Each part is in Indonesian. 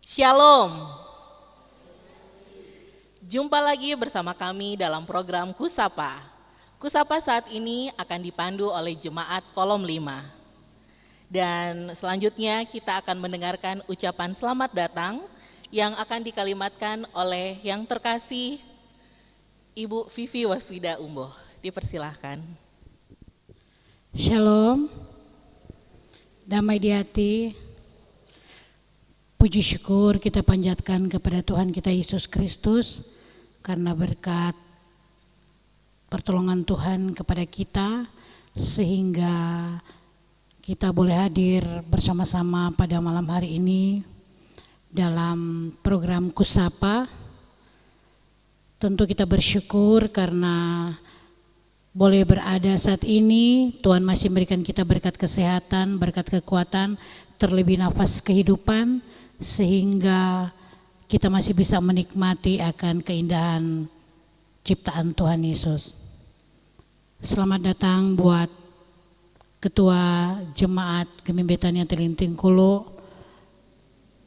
Shalom. Jumpa lagi bersama kami dalam program Kusapa. Kusapa saat ini akan dipandu oleh Jemaat Kolom 5. Dan selanjutnya kita akan mendengarkan ucapan selamat datang yang akan dikalimatkan oleh yang terkasih Ibu Vivi Wasida Umboh. Dipersilahkan. Shalom, damai di hati, puji syukur kita panjatkan kepada Tuhan kita Yesus Kristus karena berkat pertolongan Tuhan kepada kita sehingga kita boleh hadir bersama-sama pada malam hari ini dalam program Kusapa. Tentu kita bersyukur karena boleh berada saat ini. Tuhan masih memberikan kita berkat kesehatan, berkat kekuatan, terlebih nafas kehidupan, sehingga kita masih bisa menikmati akan keindahan ciptaan Tuhan Yesus. Selamat datang buat Ketua Jemaat Gemimbetannya Telinting Kulo,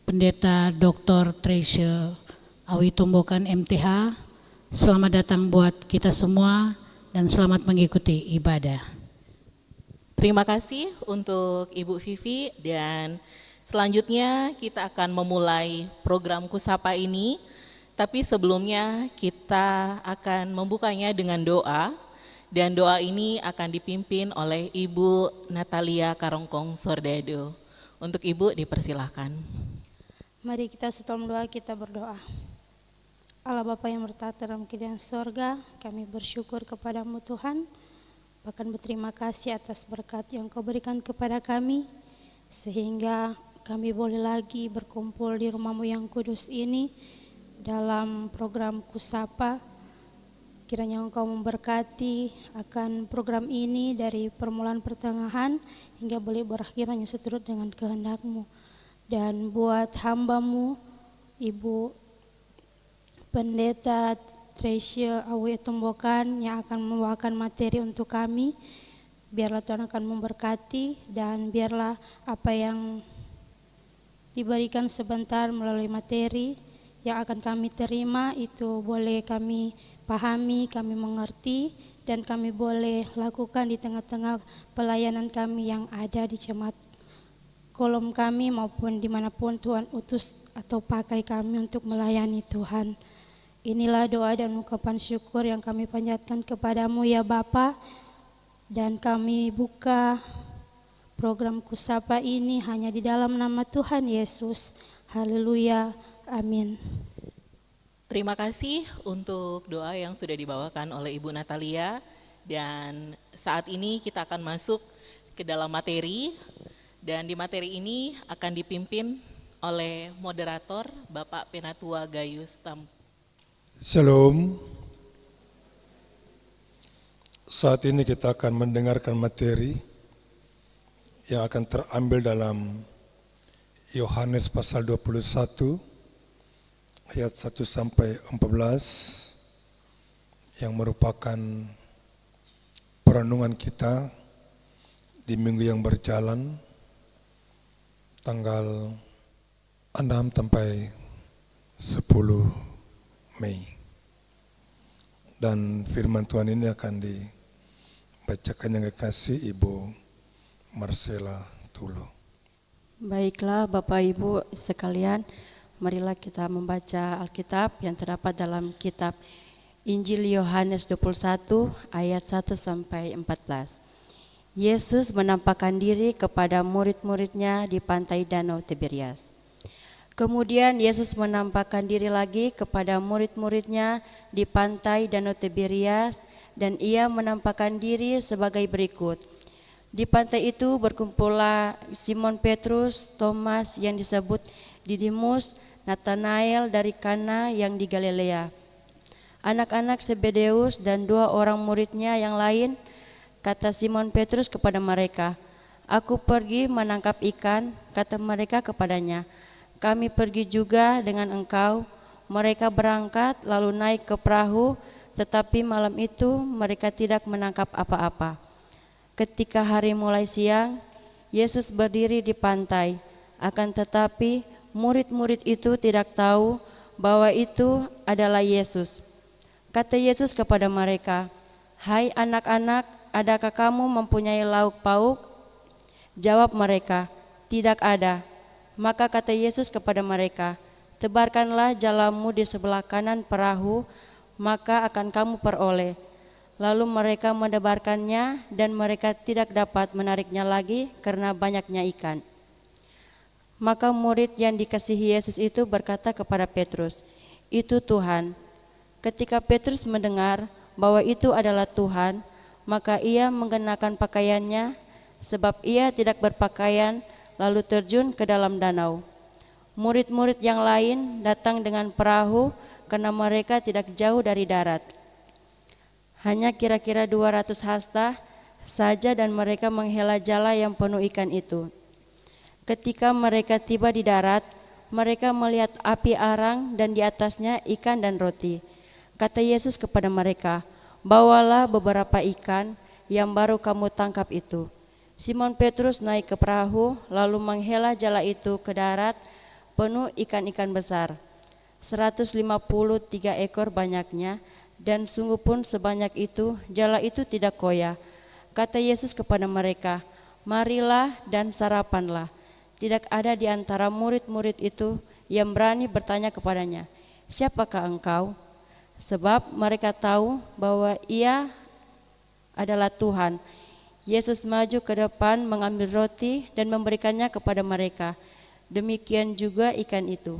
Pendeta Dr. Treasure Awi Tumbokan MTH. Selamat datang buat kita semua dan selamat mengikuti ibadah. Terima kasih untuk Ibu Vivi, dan selanjutnya kita akan memulai program Kusapa ini. Tapi sebelumnya kita akan membukanya dengan doa, dan doa ini akan dipimpin oleh Ibu Natalia Karongkong Sordado. Untuk Ibu dipersilahkan. Mari kita setelah doa kita berdoa. Allah Bapa yang bertata dalam kerajaan sorga, kami bersyukur kepadamu Tuhan, bahkan berterima kasih atas berkat yang Kau berikan kepada kami, sehingga kami boleh lagi berkumpul di rumah-Mu yang kudus ini dalam program Kusapa. Kiranya Engkau memberkati akan program ini dari permulaan pertengahan hingga boleh berakhirnya seturut dengan kehendak-Mu. Dan buat hamba-Mu, Ibu Pendeta Treasure Awi Tumbokan yang akan membawakan materi untuk kami, biarlah Tuhan akan memberkati, dan biarlah apa yang diberikan sebentar melalui materi yang akan kami terima itu boleh kami pahami, kami mengerti, dan kami boleh lakukan di tengah-tengah pelayanan kami yang ada di jemaat kolom kami maupun dimanapun Tuhan utus atau pakai kami untuk melayani Tuhan. Inilah doa dan ungkapan syukur yang kami panjatkan kepadamu ya Bapa, dan kami buka program Kusapa ini hanya di dalam nama Tuhan Yesus. Haleluya, amin. Terima kasih untuk doa yang sudah dibawakan oleh Ibu Natalia, dan saat ini kita akan masuk ke dalam materi, dan di materi ini akan dipimpin oleh moderator Bapak Penatua Gayus Tam. Shalom. Saat ini kita akan mendengarkan materi yang akan terambil dalam Yohanes pasal 21 ayat 1 sampai 14 yang merupakan perenungan kita di minggu yang berjalan tanggal 6 sampai 10 Mei. Dan firman Tuhan ini akan dibacakan yang kekasih Ibu Marcela Tulo. Baiklah Bapak Ibu sekalian, marilah kita membaca Alkitab yang terdapat dalam kitab Injil Yohanes 21 ayat 1 sampai 14. Yesus menampakkan diri kepada murid-muridnya di pantai Danau Tiberias. Kemudian Yesus menampakkan diri lagi kepada murid-muridnya di pantai Danau Tiberias, dan ia menampakkan diri sebagai berikut. Di pantai itu berkumpullah Simon Petrus, Thomas yang disebut Didimus, Nathanael dari Kana yang di Galilea, anak-anak Zebedeus dan 2 orang muridnya yang lain. Kata Simon Petrus kepada mereka, "Aku pergi menangkap ikan." Kata mereka kepadanya, "Kami pergi juga dengan engkau." Mereka berangkat lalu naik ke perahu, tetapi malam itu mereka tidak menangkap apa-apa. Ketika hari mulai siang, Yesus berdiri di pantai, akan tetapi murid-murid itu tidak tahu bahwa itu adalah Yesus. Kata Yesus kepada mereka, "Hai anak-anak, adakah kamu mempunyai lauk pauk?" Jawab mereka, "Tidak ada." Maka kata Yesus kepada mereka, "Tebarkanlah jalamu di sebelah kanan perahu, maka akan kamu peroleh." Lalu mereka mendebarkannya dan mereka tidak dapat menariknya lagi karena banyaknya ikan. Maka murid yang dikasihi Yesus itu berkata kepada Petrus, "Itu Tuhan." Ketika Petrus mendengar bahwa itu adalah Tuhan, maka ia mengenakan pakaiannya, sebab ia tidak berpakaian, lalu terjun ke dalam danau. Murid-murid yang lain datang dengan perahu karena mereka tidak jauh dari darat. Hanya kira-kira 200 hasta saja dan mereka menghela jala yang penuh ikan itu. Ketika mereka tiba di darat, mereka melihat api arang dan di atasnya ikan dan roti. Kata Yesus kepada mereka, "Bawalah beberapa ikan yang baru kamu tangkap itu." Simon Petrus naik ke perahu lalu menghela jala itu ke darat penuh ikan-ikan besar. 153 ekor banyaknya, dan sungguh pun sebanyak itu jala itu tidak koyak. Kata Yesus kepada mereka, "Marilah dan sarapanlah." Tidak ada di antara murid-murid itu yang berani bertanya kepadanya, "Siapakah engkau?" Sebab mereka tahu bahwa ia adalah Tuhan. Yesus maju ke depan mengambil roti dan memberikannya kepada mereka. Demikian juga ikan itu.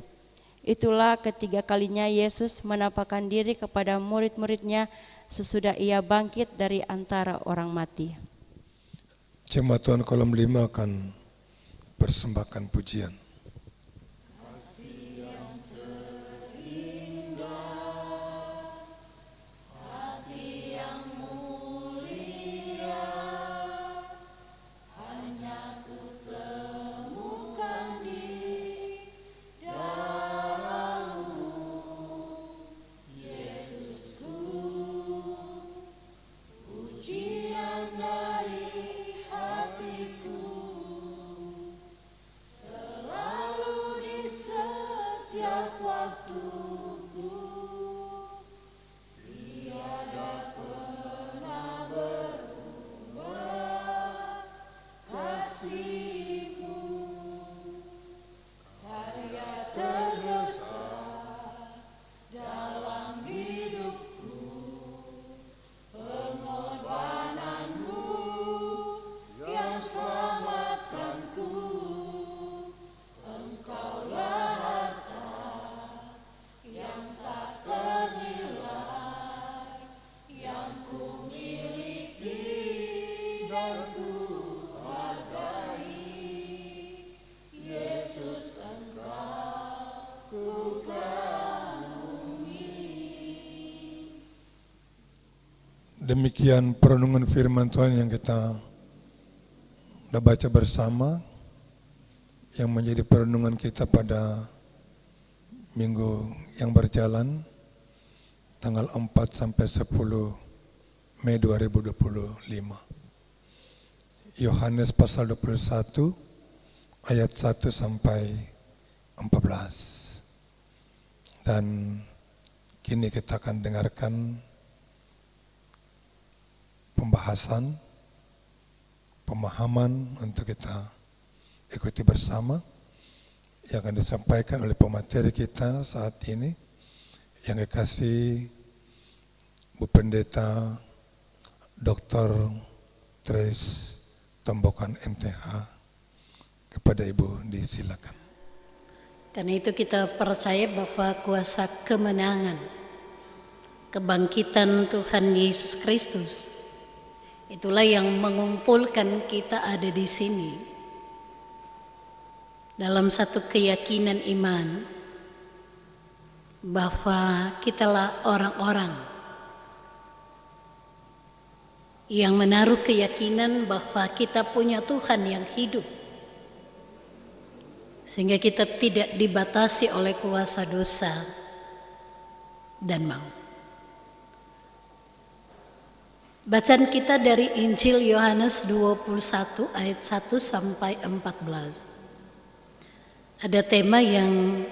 Itulah ketiga kalinya Yesus menampakkan diri kepada murid-muridnya sesudah ia bangkit dari antara orang mati. Jemaat Tuhan kolom 5 akan persembahkan pujian. Demikian perenungan firman Tuhan yang kita sudah baca bersama, yang menjadi perenungan kita pada minggu yang berjalan, tanggal 4 sampai 10 Mei 2025. Yohanes pasal 21 ayat 1 sampai 14. Dan kini kita akan dengarkan pembahasan, pemahaman untuk kita ikuti bersama yang akan disampaikan oleh pemateri kita saat ini, yang dikasih Bu Pendeta Dr. Trace Tombokan MTH. Kepada Ibu disilakan. Karena itu kita percaya bahwa kuasa kemenangan, kebangkitan Tuhan Yesus Kristus, itulah yang mengumpulkan kita ada di sini dalam satu keyakinan iman bahwa kitalah orang-orang yang menaruh keyakinan bahwa kita punya Tuhan yang hidup, sehingga kita tidak dibatasi oleh kuasa dosa dan maut. Bacaan kita dari Injil Yohanes 21 ayat 1 sampai 14. ada tema yang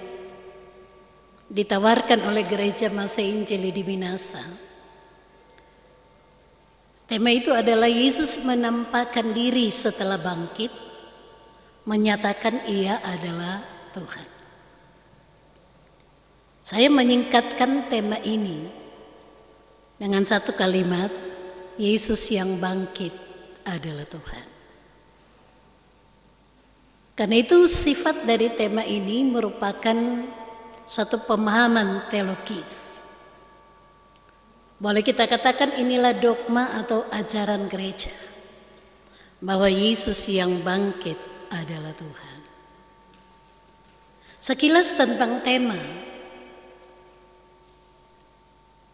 ditawarkan oleh Gereja Masa Injili di Minasa. Tema itu adalah Yesus menampakkan diri setelah bangkit, menyatakan Ia adalah Tuhan. Saya menyingkatkan tema ini dengan satu kalimat, Yesus yang bangkit adalah Tuhan. Karena itu sifat dari tema ini merupakan satu pemahaman teologis. Boleh kita katakan inilah dogma atau ajaran gereja, bahwa Yesus yang bangkit adalah Tuhan. Sekilas tentang tema,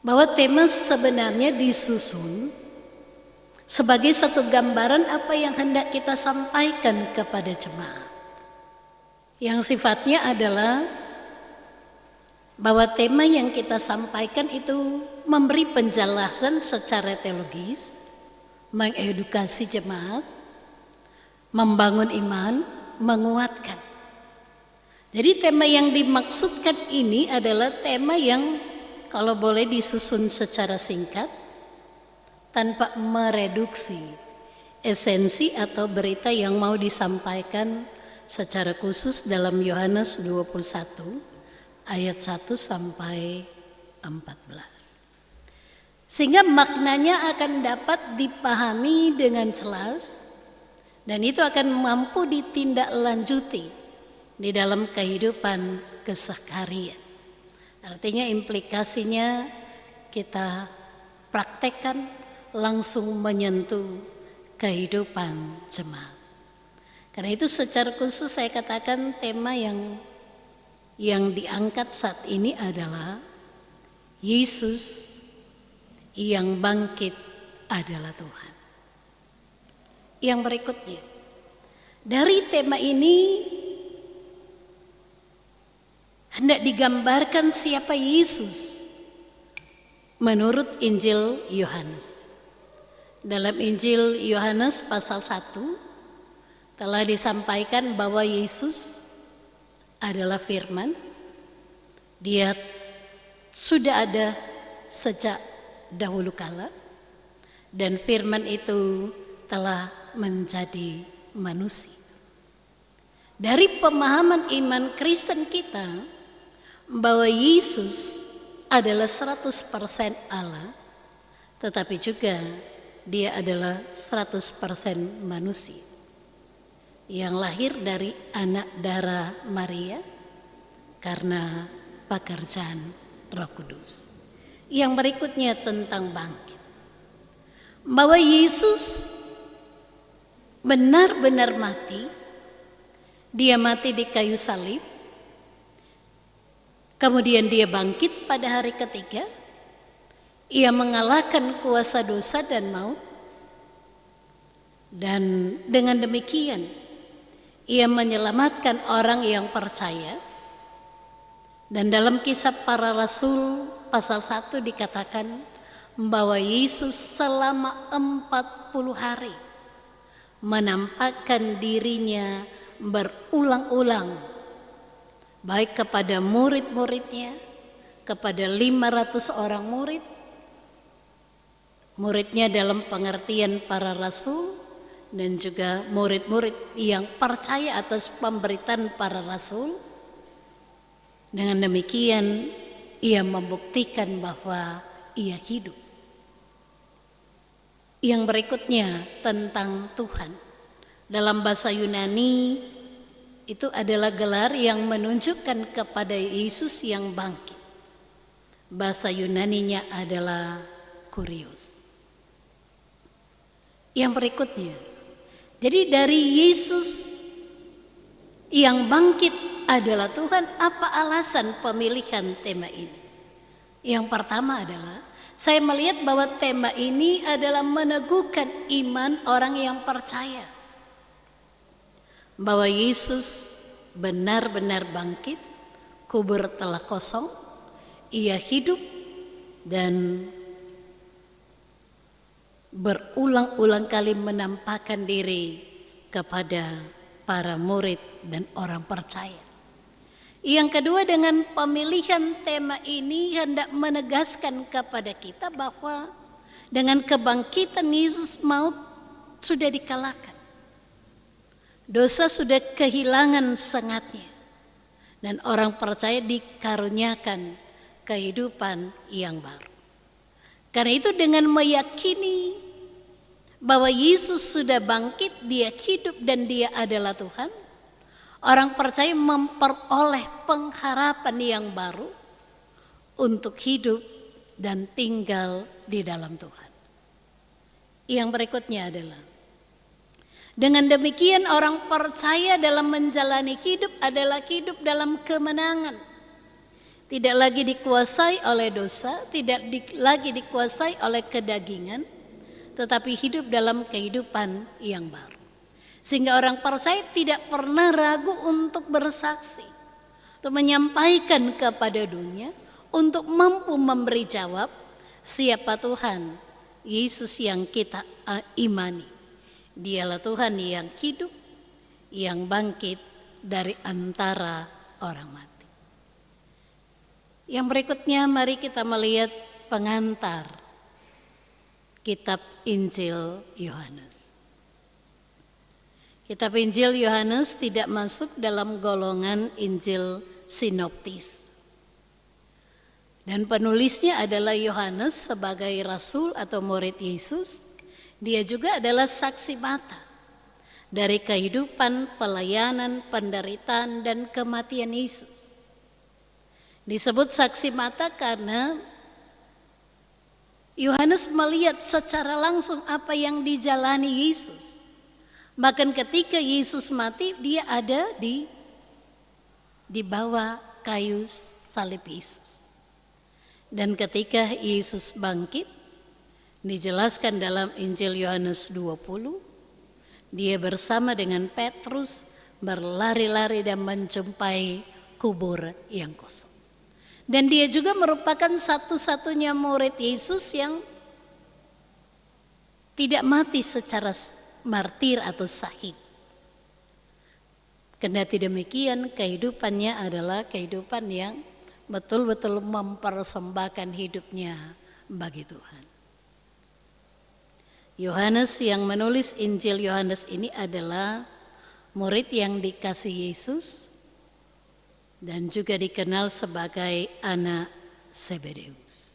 bahwa tema sebenarnya disusun sebagai satu gambaran apa yang hendak kita sampaikan kepada jemaat, yang sifatnya adalah bahwa tema yang kita sampaikan itu memberi penjelasan secara teologis, mengedukasi jemaat, membangun iman, menguatkan. Jadi tema yang dimaksudkan ini adalah tema yang kalau boleh disusun secara singkat, tanpa mereduksi esensi atau berita yang mau disampaikan secara khusus dalam Yohanes 21 ayat 1 sampai 14. Sehingga maknanya akan dapat dipahami dengan jelas dan itu akan mampu ditindaklanjuti di dalam kehidupan keseharian. Artinya implikasinya kita praktekkan langsung menyentuh kehidupan jemaat. Karena itu secara khusus saya katakan tema yang diangkat saat ini adalah Yesus yang bangkit adalah Tuhan. Yang berikutnya, dari tema ini hendak digambarkan siapa Yesus menurut Injil Yohanes. Dalam Injil Yohanes pasal 1 telah disampaikan bahwa Yesus adalah firman. Dia sudah ada sejak dahulu kala dan firman itu telah menjadi manusia. Dari pemahaman iman Kristen kita bahwa Yesus adalah 100% Allah, tetapi juga dia adalah 100% manusia yang lahir dari anak darah Maria karena pekerjaan Roh Kudus. Yang berikutnya tentang bangkit, bahwa Yesus benar-benar mati. Dia mati di kayu salib, kemudian dia bangkit pada hari ketiga. Ia mengalahkan kuasa dosa dan maut, dan dengan demikian ia menyelamatkan orang yang percaya. Dan dalam Kisah Para Rasul pasal 1 dikatakan bahwa Yesus selama 40 hari menampakkan dirinya berulang-ulang baik kepada murid-muridnya, kepada 500 orang muridnya dalam pengertian para rasul, dan juga murid-murid yang percaya atas pemberitaan para rasul. Dengan demikian ia membuktikan bahwa ia hidup. Yang berikutnya tentang Tuhan. Dalam bahasa Yunani itu adalah gelar yang menunjukkan kepada Yesus yang bangkit. Bahasa Yunaninya adalah kurios. Yang berikutnya, jadi dari Yesus yang bangkit adalah Tuhan, apa alasan pemilihan tema ini? Yang pertama adalah saya melihat bahwa tema ini adalah meneguhkan iman orang yang percaya bahwa Yesus benar-benar bangkit, kubur telah kosong, ia hidup dan berulang-ulang kali menampakkan diri kepada para murid dan orang percaya. Yang kedua, dengan pemilihan tema ini hendak menegaskan kepada kita bahwa dengan kebangkitan Yesus, maut sudah dikalahkan. Dosa sudah kehilangan sengatnya. Dan orang percaya dikaruniakan kehidupan yang baru. Karena itu dengan meyakini bahwa Yesus sudah bangkit, dia hidup dan dia adalah Tuhan, orang percaya memperoleh pengharapan yang baru untuk hidup dan tinggal di dalam Tuhan. Yang berikutnya adalah, dengan demikian orang percaya dalam menjalani hidup adalah hidup dalam kemenangan. Tidak lagi dikuasai oleh dosa, tidak lagi dikuasai oleh kedagingan, tetapi hidup dalam kehidupan yang baru. Sehingga orang percaya tidak pernah ragu untuk bersaksi, untuk menyampaikan kepada dunia, untuk mampu memberi jawab siapa Tuhan Yesus yang kita imani. Dialah Tuhan yang hidup, yang bangkit dari antara orang mati. Yang berikutnya, mari kita melihat pengantar kitab Injil Yohanes. Kitab Injil Yohanes tidak masuk dalam golongan Injil sinoptis. Dan penulisnya adalah Yohanes sebagai rasul atau murid Yesus. Dia juga adalah saksi mata dari kehidupan, pelayanan, penderitaan, dan kematian Yesus. Disebut saksi mata karena Yohanes melihat secara langsung apa yang dijalani Yesus. Bahkan ketika Yesus mati, dia ada di bawah kayu salib Yesus. Dan ketika Yesus bangkit, dijelaskan dalam Injil Yohanes 20, dia bersama dengan Petrus berlari-lari dan menjumpai kubur yang kosong. Dan dia juga merupakan satu-satunya murid Yesus yang tidak mati secara martir atau syahid. Kendati demikian, kehidupannya adalah kehidupan yang betul-betul mempersembahkan hidupnya bagi Tuhan. Yohanes yang menulis Injil Yohanes ini adalah murid yang dikasihi Yesus dan juga dikenal sebagai anak Zebedeus.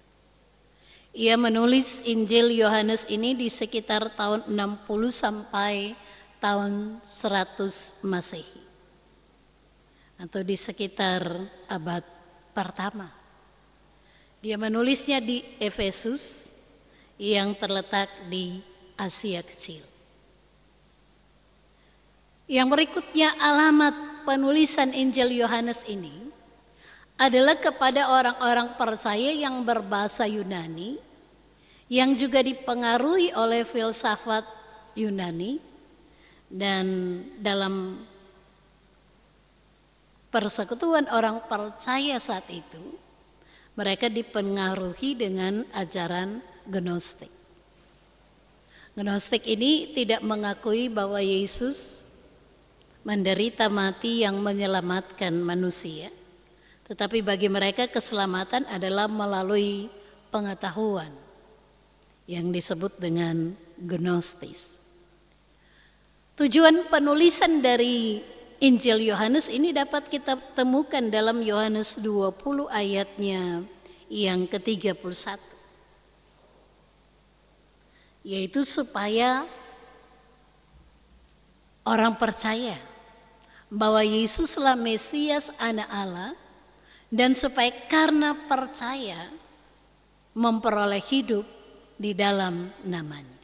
Ia menulis Injil Yohanes ini di sekitar tahun 60 sampai tahun 100 Masehi, atau di sekitar abad pertama. Dia menulisnya di Efesus yang terletak di Asia Kecil. Yang berikutnya, alamat penulisan Injil Yohanes ini adalah kepada orang-orang percaya yang berbahasa Yunani, yang juga dipengaruhi oleh filsafat Yunani, dan dalam persekutuan orang percaya saat itu, mereka dipengaruhi dengan ajaran Gnostik. Gnostik ini tidak mengakui bahwa Yesus menderita mati yang menyelamatkan manusia, tetapi bagi mereka keselamatan adalah melalui pengetahuan yang disebut dengan Gnostis. Tujuan penulisan dari Injil Yohanes ini dapat kita temukan dalam Yohanes 20 ayatnya yang ke-31. Yaitu supaya orang percaya bahwa Yesuslah Mesias, anak Allah, dan supaya karena percaya memperoleh hidup di dalam namanya.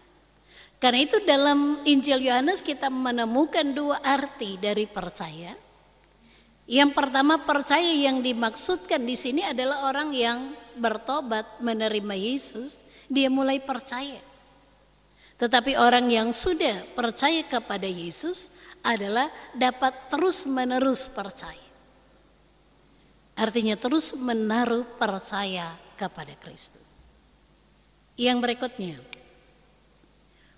Karena itu dalam Injil Yohanes kita menemukan dua arti dari percaya. Yang pertama, percaya yang dimaksudkan di sini adalah orang yang bertobat, menerima Yesus, dia mulai percaya. Tetapi orang yang sudah percaya kepada Yesus adalah dapat terus-menerus percaya. Artinya terus menaruh percaya kepada Kristus. Yang berikutnya,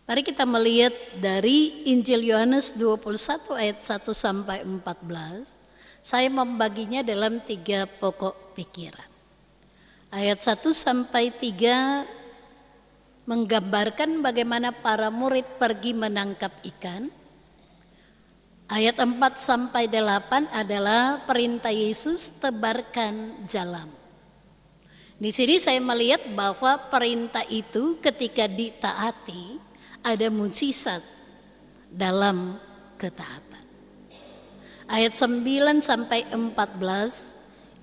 mari kita melihat dari Injil Yohanes 21 ayat 1 sampai 14 Saya membaginya dalam 3 pokok pikiran. Ayat 1 sampai 3 menggambarkan bagaimana para murid pergi menangkap ikan. Ayat 4 sampai 8 adalah perintah Yesus, tebarkan jalam. Di sini saya melihat bahwa perintah itu ketika ditaati ada mujizat dalam ketaatan. Ayat 9 sampai 14,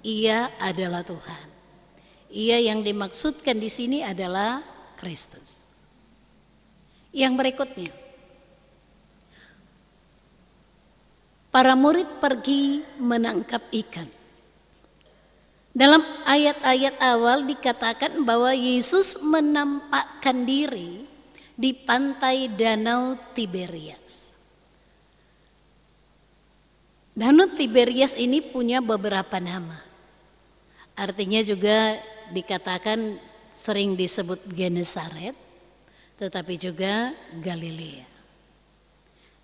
Ia adalah Tuhan. Ia yang dimaksudkan di sini adalah Kristus. Yang berikutnya, para murid pergi menangkap ikan. Dalam ayat-ayat awal dikatakan bahwa Yesus menampakkan diri di pantai Danau Tiberias. Danau Tiberias ini punya beberapa nama. Artinya juga dikatakan sering disebut Genesaret, tetapi juga Galilea.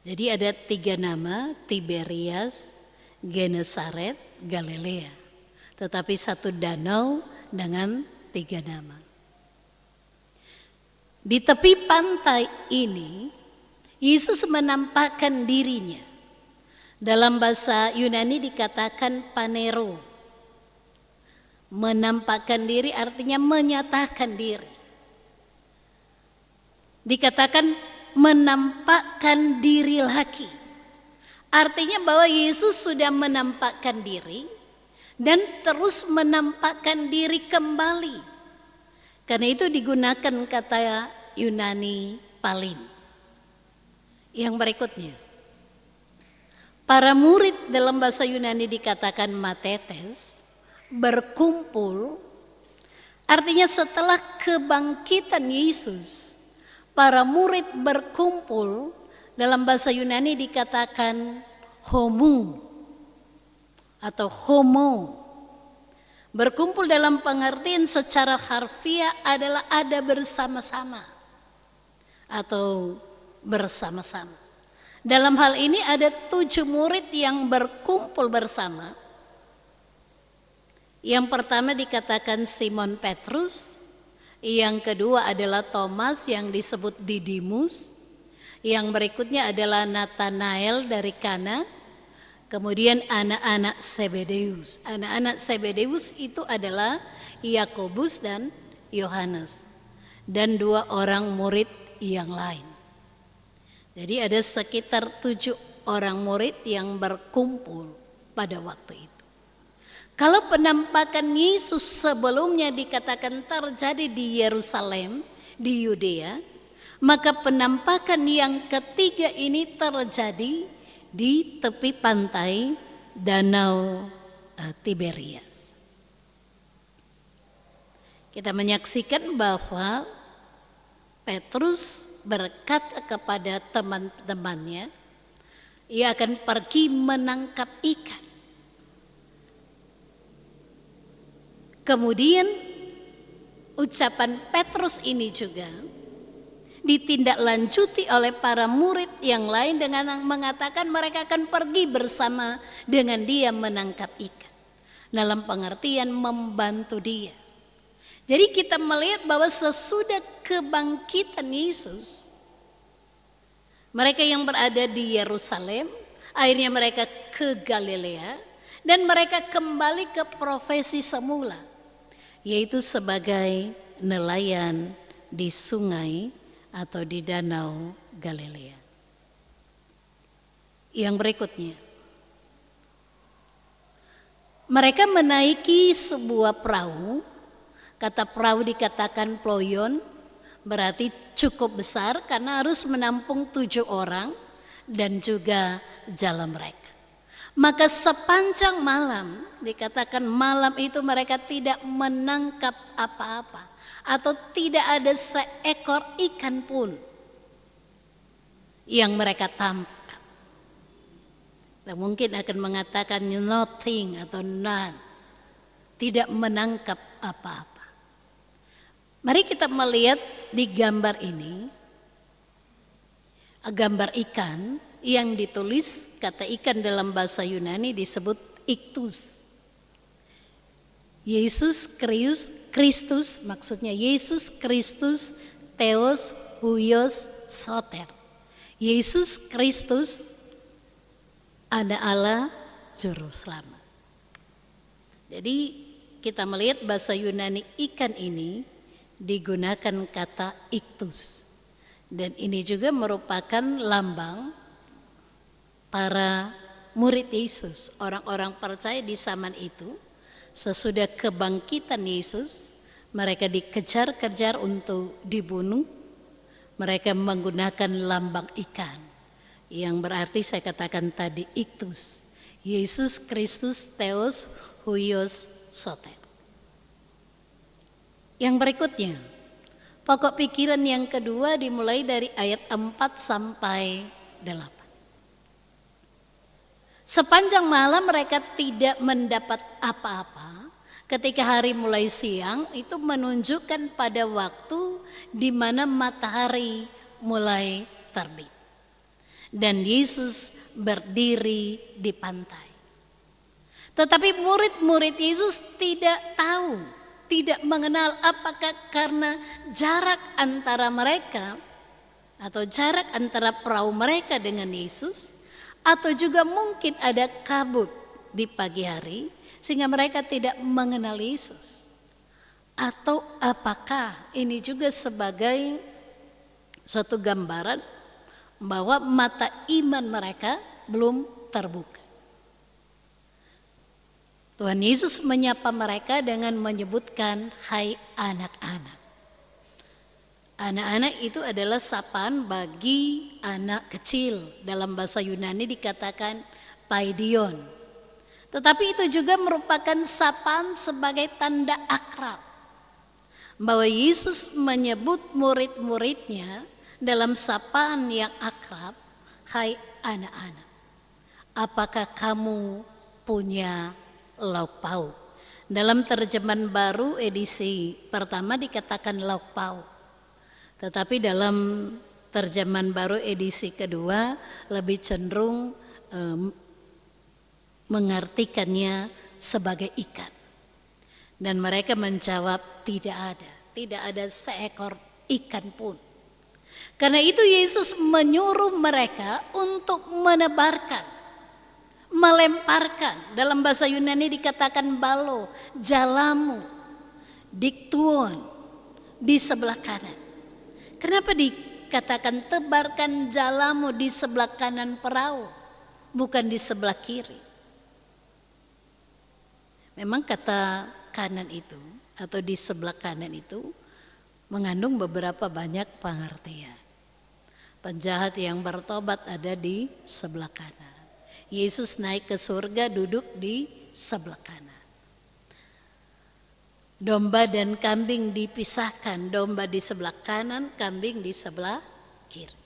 Jadi ada 3 nama, Tiberias, Genesaret, Galilea. Tetapi satu danau dengan 3 nama. Di tepi pantai ini, Yesus menampakkan dirinya. Dalam bahasa Yunani dikatakan panero. Menampakkan diri artinya menyatakan diri. Dikatakan menampakkan diri lagi. Artinya bahwa Yesus sudah menampakkan diri dan terus menampakkan diri kembali. Karena itu digunakan kata Yunani palin. Yang berikutnya, para murid dalam bahasa Yunani dikatakan matetes, berkumpul, artinya setelah kebangkitan Yesus, para murid berkumpul, dalam bahasa Yunani dikatakan homo atau homo. Berkumpul dalam pengertian secara harfiah adalah ada bersama-sama atau bersama-sama. Dalam hal ini ada 7 murid yang berkumpul bersama. Yang pertama dikatakan Simon Petrus, yang kedua adalah Thomas yang disebut Didimus, yang berikutnya adalah Nathanael dari Kana, kemudian anak-anak Zebedeus. Anak-anak Zebedeus itu adalah Yakobus dan Yohanes, dan 2 orang murid yang lain. Jadi ada sekitar 7 orang murid yang berkumpul pada waktu itu. Kalau penampakan Yesus sebelumnya dikatakan terjadi di Yerusalem, di Yudea, maka penampakan yang ketiga ini terjadi di tepi pantai Danau Tiberias. Kita menyaksikan bahwa Petrus berkata kepada teman-temannya, ia akan pergi menangkap ikan. Kemudian ucapan Petrus ini juga ditindaklanjuti oleh para murid yang lain dengan mengatakan mereka akan pergi bersama dengan dia menangkap ikan. Dalam pengertian membantu dia. Jadi kita melihat bahwa sesudah kebangkitan Yesus, mereka yang berada di Yerusalem, akhirnya mereka ke Galilea dan mereka kembali ke profesi semula, yaitu sebagai nelayan di sungai atau di danau Galilea. Yang berikutnya, mereka menaiki sebuah perahu. Kata perahu dikatakan ployon, berarti cukup besar karena harus menampung 7 orang dan juga jalan mereka. Maka sepanjang malam, dikatakan malam itu mereka tidak menangkap apa-apa atau tidak ada seekor ikan pun yang mereka tangkap. Dan mungkin akan mengatakan nothing atau none, tidak menangkap apa-apa. Mari kita melihat di gambar ini, gambar ikan yang ditulis, kata ikan dalam bahasa Yunani disebut iktus. Yesus Kristus, maksudnya Yesus Kristus Theos Huios Soter. Yesus Kristus Anak Allah Juru Selamat. Jadi kita melihat bahasa Yunani ikan ini digunakan kata iktus. Dan ini juga merupakan lambang para murid Yesus, orang-orang percaya di zaman itu. Sesudah kebangkitan Yesus, mereka dikejar-kejar untuk dibunuh. Mereka menggunakan lambang ikan, yang berarti saya katakan tadi iktus. Yesus Kristus Theos Huios Soter. Yang berikutnya, pokok pikiran yang kedua dimulai dari ayat 4 sampai 8. Sepanjang malam mereka tidak mendapat apa-apa. Ketika hari mulai siang, itu menunjukkan pada waktu di mana matahari mulai terbit. Dan Yesus berdiri di pantai. Tetapi murid-murid Yesus tidak tahu, tidak mengenal apakah karena jarak antara mereka atau jarak antara perahu mereka dengan Yesus, atau juga mungkin ada kabut di pagi hari sehingga mereka tidak mengenal Yesus. Atau apakah ini juga sebagai suatu gambaran bahwa mata iman mereka belum terbuka. Tuhan Yesus menyapa mereka dengan menyebutkan, "Hai anak-anak." Anak-anak itu adalah sapaan bagi anak kecil. Dalam bahasa Yunani dikatakan paidion. Tetapi itu juga merupakan sapaan sebagai tanda akrab. Bahwa Yesus menyebut murid-muridnya dalam sapaan yang akrab, "Hai anak-anak, apakah kamu punya lauk pauk?" Dalam terjemahan baru edisi pertama dikatakan lauk pauk. Tetapi dalam terjemahan baru edisi kedua lebih cenderung mengartikannya sebagai ikan. Dan mereka menjawab, tidak ada seekor ikan pun. Karena itu Yesus menyuruh mereka untuk menebarkan, melemparkan. Dalam bahasa Yunani dikatakan balo, jalamu, diktuon di sebelah kanan. Kenapa dikatakan tebarkan jalamu di sebelah kanan perahu, bukan di sebelah kiri? Memang kata kanan itu atau di sebelah kanan itu mengandung beberapa banyak pengertian. Penjahat yang bertobat ada di sebelah kanan. Yesus naik ke surga duduk di sebelah kanan. Domba dan kambing dipisahkan, domba di sebelah kanan, kambing di sebelah kiri.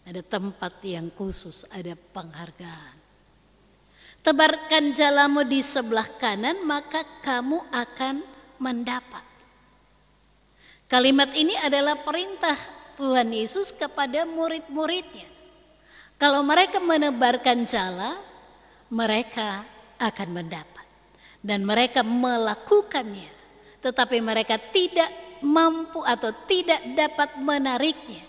Ada tempat yang khusus, ada penghargaan. Tebarkan jalamu di sebelah kanan, maka kamu akan mendapat. Kalimat ini adalah perintah Tuhan Yesus kepada murid-muridnya. Kalau mereka menebarkan jala, mereka akan mendapat. Dan mereka melakukannya, tetapi mereka tidak mampu atau tidak dapat menariknya.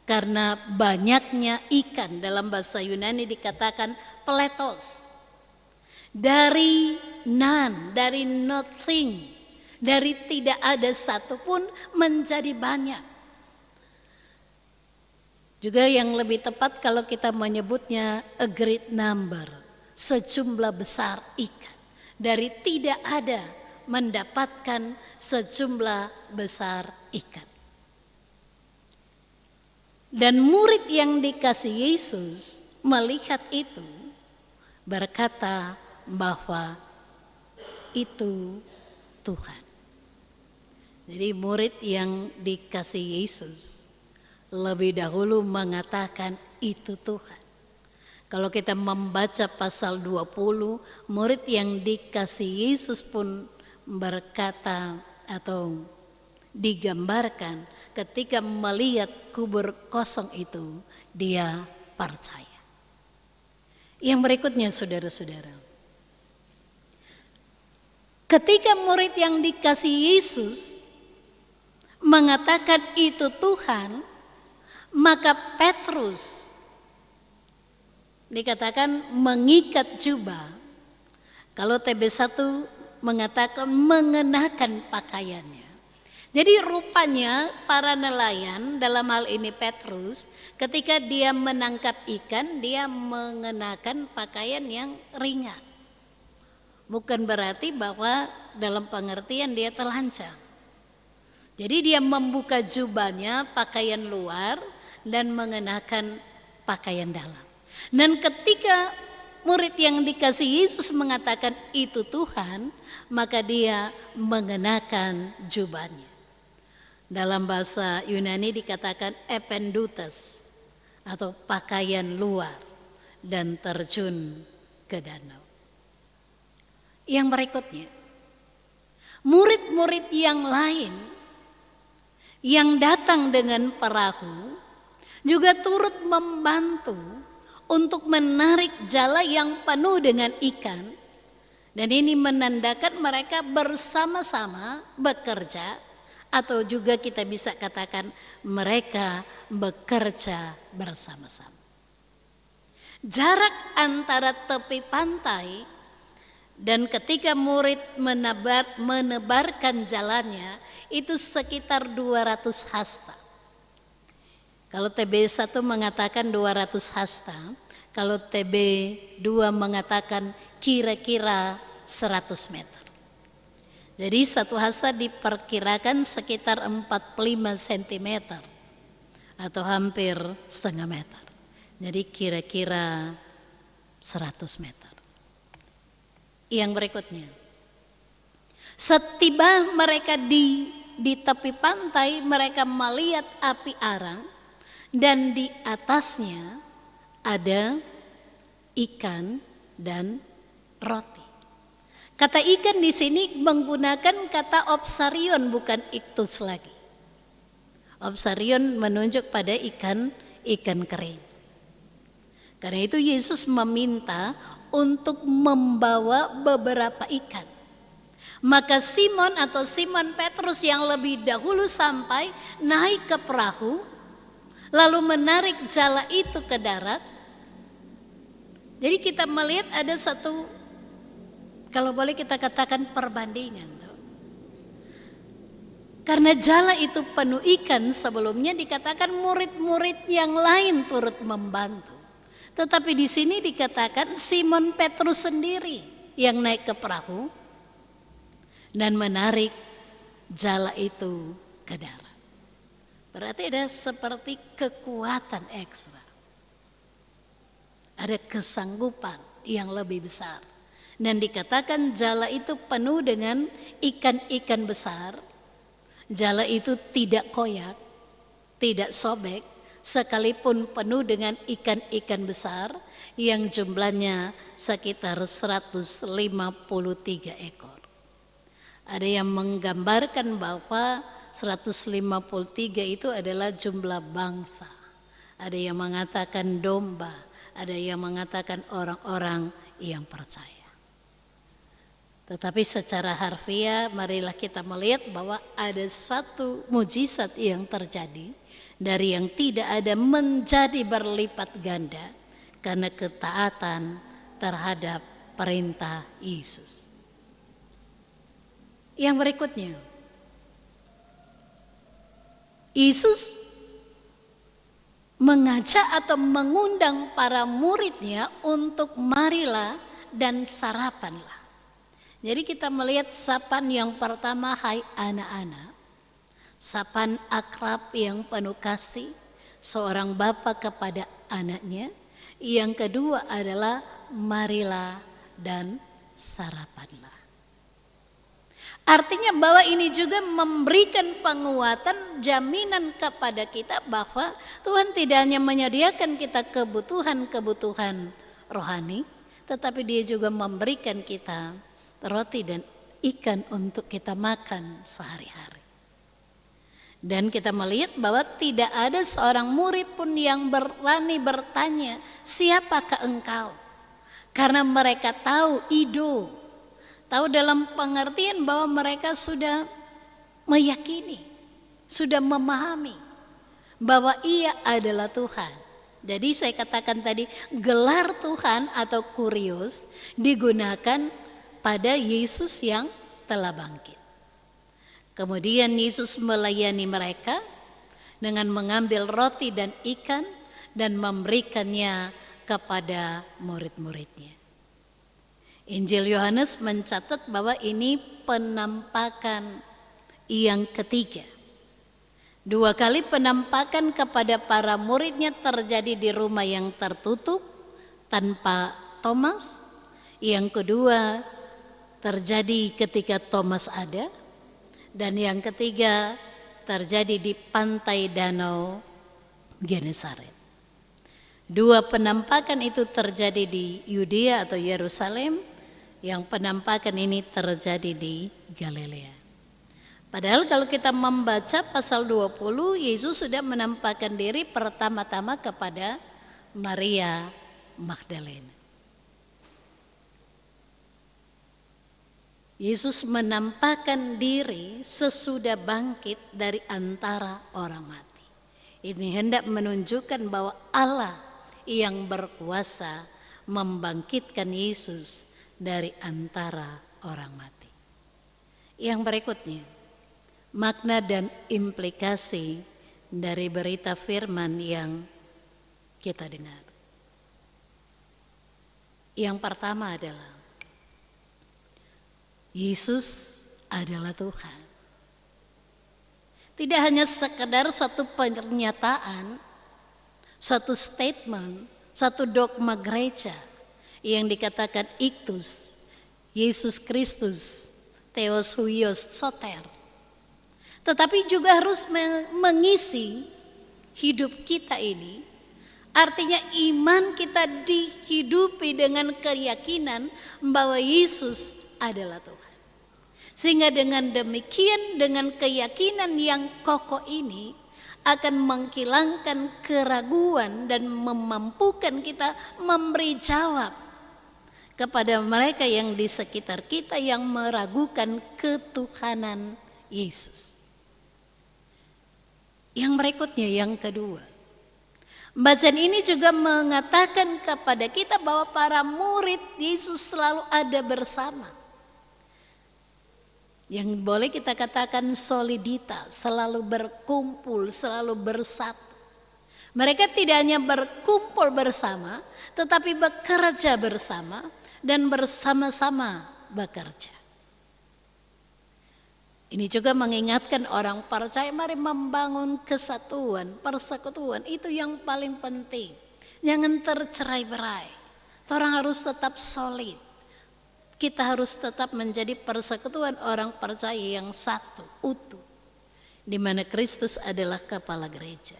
Karena banyaknya ikan, dalam bahasa Yunani dikatakan pletos. Dari none, dari nothing, dari tidak ada satupun menjadi banyak. Juga yang lebih tepat kalau kita menyebutnya a great number, sejumlah besar ikan. Dari tidak ada mendapatkan sejumlah besar ikan. Dan murid yang dikasih Yesus melihat itu berkata bahwa itu Tuhan. Jadi murid yang dikasih Yesus lebih dahulu mengatakan itu Tuhan. Kalau kita membaca pasal 20, murid yang dikasih Yesus pun berkata atau digambarkan ketika melihat kubur kosong itu, dia percaya. Yang berikutnya saudara-saudara, ketika murid yang dikasih Yesus mengatakan itu Tuhan, maka Petrus dikatakan mengikat jubah. Kalau TB1 mengatakan mengenakan pakaiannya. Jadi rupanya para nelayan, dalam hal ini Petrus, ketika dia menangkap ikan, dia mengenakan pakaian yang ringan. Bukan berarti bahwa dalam pengertian dia telanjang. Jadi dia membuka jubahnya, pakaian luar, dan mengenakan pakaian dalam. Dan ketika murid yang dikasih Yesus mengatakan itu Tuhan, maka dia mengenakan jubahnya. Dalam bahasa Yunani dikatakan ependutes atau pakaian luar, dan terjun ke danau. Yang berikutnya, murid-murid yang lain yang datang dengan perahu juga turut membantu untuk menarik jala yang penuh dengan ikan. Dan ini menandakan mereka bersama-sama bekerja, atau juga kita bisa katakan mereka bekerja bersama-sama. Jarak antara tepi pantai dan ketika murid menebarkan jalannya itu sekitar 200 hasta. Kalau TB1 mengatakan 200 hasta, kalau TB2 mengatakan kira-kira 100 meter. Jadi satu hasta diperkirakan sekitar 45 cm atau hampir setengah meter. Jadi kira-kira 100 meter. Yang berikutnya, setiba mereka di tepi pantai, mereka melihat api arang dan di atasnya ada ikan dan roti. Kata ikan di sini menggunakan kata opsarion, bukan iktus lagi. Opsarion menunjuk pada ikan kering. Karena itu Yesus meminta untuk membawa beberapa ikan. Maka Simon atau Simon Petrus yang lebih dahulu sampai naik ke perahu, lalu menarik jala itu ke darat. Jadi kita melihat ada satu, kalau boleh kita katakan perbandingan. Karena jala itu penuh ikan, sebelumnya dikatakan murid-murid yang lain turut membantu. Tetapi di sini dikatakan Simon Petrus sendiri yang naik ke perahu dan menarik jala itu ke darat. Berarti ada seperti kekuatan ekstra. Ada kesanggupan yang lebih besar. Dan dikatakan jala itu penuh dengan ikan-ikan besar. Jala itu tidak koyak, tidak sobek, sekalipun penuh dengan ikan-ikan besar yang jumlahnya sekitar 153 ekor. Ada yang menggambarkan bahwa 153 itu adalah jumlah bangsa. Ada yang mengatakan domba, ada yang mengatakan orang-orang yang percaya. Tetapi secara harfiah marilah kita melihat bahwa ada suatu mujizat yang terjadi dari yang tidak ada menjadi berlipat ganda karena ketaatan terhadap perintah Yesus. Yang berikutnya, Yesus mengajak atau mengundang para muridnya untuk marilah dan sarapanlah. Jadi kita melihat sapaan yang pertama, hai anak-anak. Sapaan akrab yang penuh kasih seorang bapa kepada anaknya. Yang kedua adalah marilah dan sarapanlah. Artinya bahwa ini juga memberikan penguatan, jaminan kepada kita bahwa Tuhan tidak hanya menyediakan kita kebutuhan-kebutuhan rohani, tetapi Dia juga memberikan kita roti dan ikan untuk kita makan sehari-hari. Dan kita melihat bahwa tidak ada seorang murid pun yang berani bertanya, siapakah engkau? Karena mereka tahu Ido, Tahu dalam pengertian bahwa mereka sudah meyakini, sudah memahami bahwa Ia adalah Tuhan. Jadi saya katakan tadi, gelar Tuhan atau kurios digunakan pada Yesus yang telah bangkit. Kemudian Yesus melayani mereka dengan mengambil roti dan ikan dan memberikannya kepada murid-muridnya. Injil Yohanes mencatat bahwa ini penampakan yang ketiga. 2 kali penampakan kepada para muridnya terjadi di rumah yang tertutup tanpa Thomas. Yang kedua terjadi ketika Thomas ada. Dan yang ketiga terjadi di pantai danau Genesaret. 2 penampakan itu terjadi di Yudea atau Yerusalem. Yang penampakan ini terjadi di Galilea. Padahal kalau kita membaca pasal 20, Yesus sudah menampakkan diri pertama-tama kepada Maria Magdalena. Yesus menampakkan diri sesudah bangkit dari antara orang mati. Ini hendak menunjukkan bahwa Allah yang berkuasa membangkitkan Yesus dari antara orang mati. Yang berikutnya, makna dan implikasi dari berita firman yang kita dengar. Yang pertama adalah Yesus adalah Tuhan. Tidak hanya sekedar suatu pernyataan, suatu statement, satu dogma gereja yang dikatakan iktus, Yesus Kristus, Theos Huios Soter. Tetapi juga harus mengisi hidup kita ini. Artinya iman kita dihidupi dengan keyakinan bahwa Yesus adalah Tuhan. Sehingga dengan demikian, dengan keyakinan yang kokoh ini akan menghilangkan keraguan dan memampukan kita memberi jawab kepada mereka yang di sekitar kita yang meragukan ketuhanan Yesus. Yang berikutnya, yang kedua, bacaan ini juga mengatakan kepada kita bahwa para murid Yesus selalu ada bersama. Yang boleh kita katakan soliditas, selalu berkumpul, selalu bersatu. Mereka tidak hanya berkumpul bersama, tetapi bekerja bersama dan bersama-sama bekerja. Ini juga mengingatkan orang percaya, mari membangun kesatuan, persekutuan, itu yang paling penting. Jangan tercerai-berai. Orang harus tetap solid. Kita harus tetap menjadi persekutuan orang percaya yang satu, utuh. Di mana Kristus adalah kepala gereja.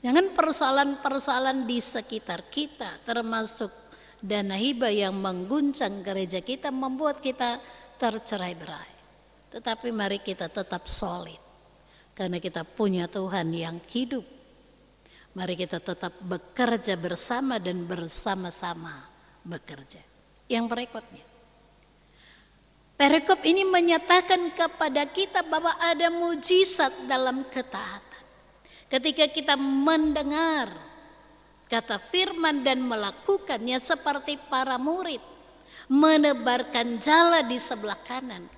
Jangan persoalan-persoalan di sekitar kita, termasuk dana hibah yang mengguncang gereja kita, membuat kita tercerai-berai. Tetapi mari kita tetap solid. Karena kita punya Tuhan yang hidup. Mari kita tetap bekerja bersama dan bersama-sama bekerja. Yang berikutnya, perikop ini menyatakan kepada kita bahwa ada mujizat dalam ketaatan. Ketika kita mendengar kata firman dan melakukannya seperti para murid, menebarkan jala di sebelah kanan,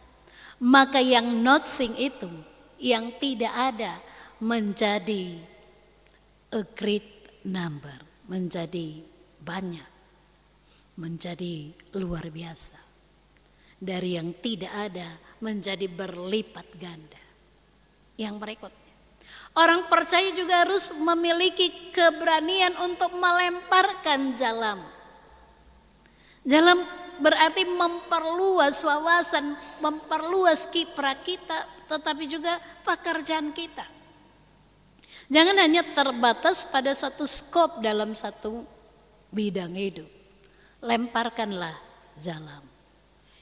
maka yang nothing itu, yang tidak ada, menjadi a great number, menjadi banyak, menjadi luar biasa. Dari yang tidak ada menjadi berlipat ganda. Yang berikutnya, orang percaya juga harus memiliki keberanian untuk melemparkan jalam. Jalam berarti memperluas wawasan, memperluas kiprah kita, tetapi juga pekerjaan kita. Jangan hanya terbatas pada satu skop dalam satu bidang hidup. Lemparkanlah jalam.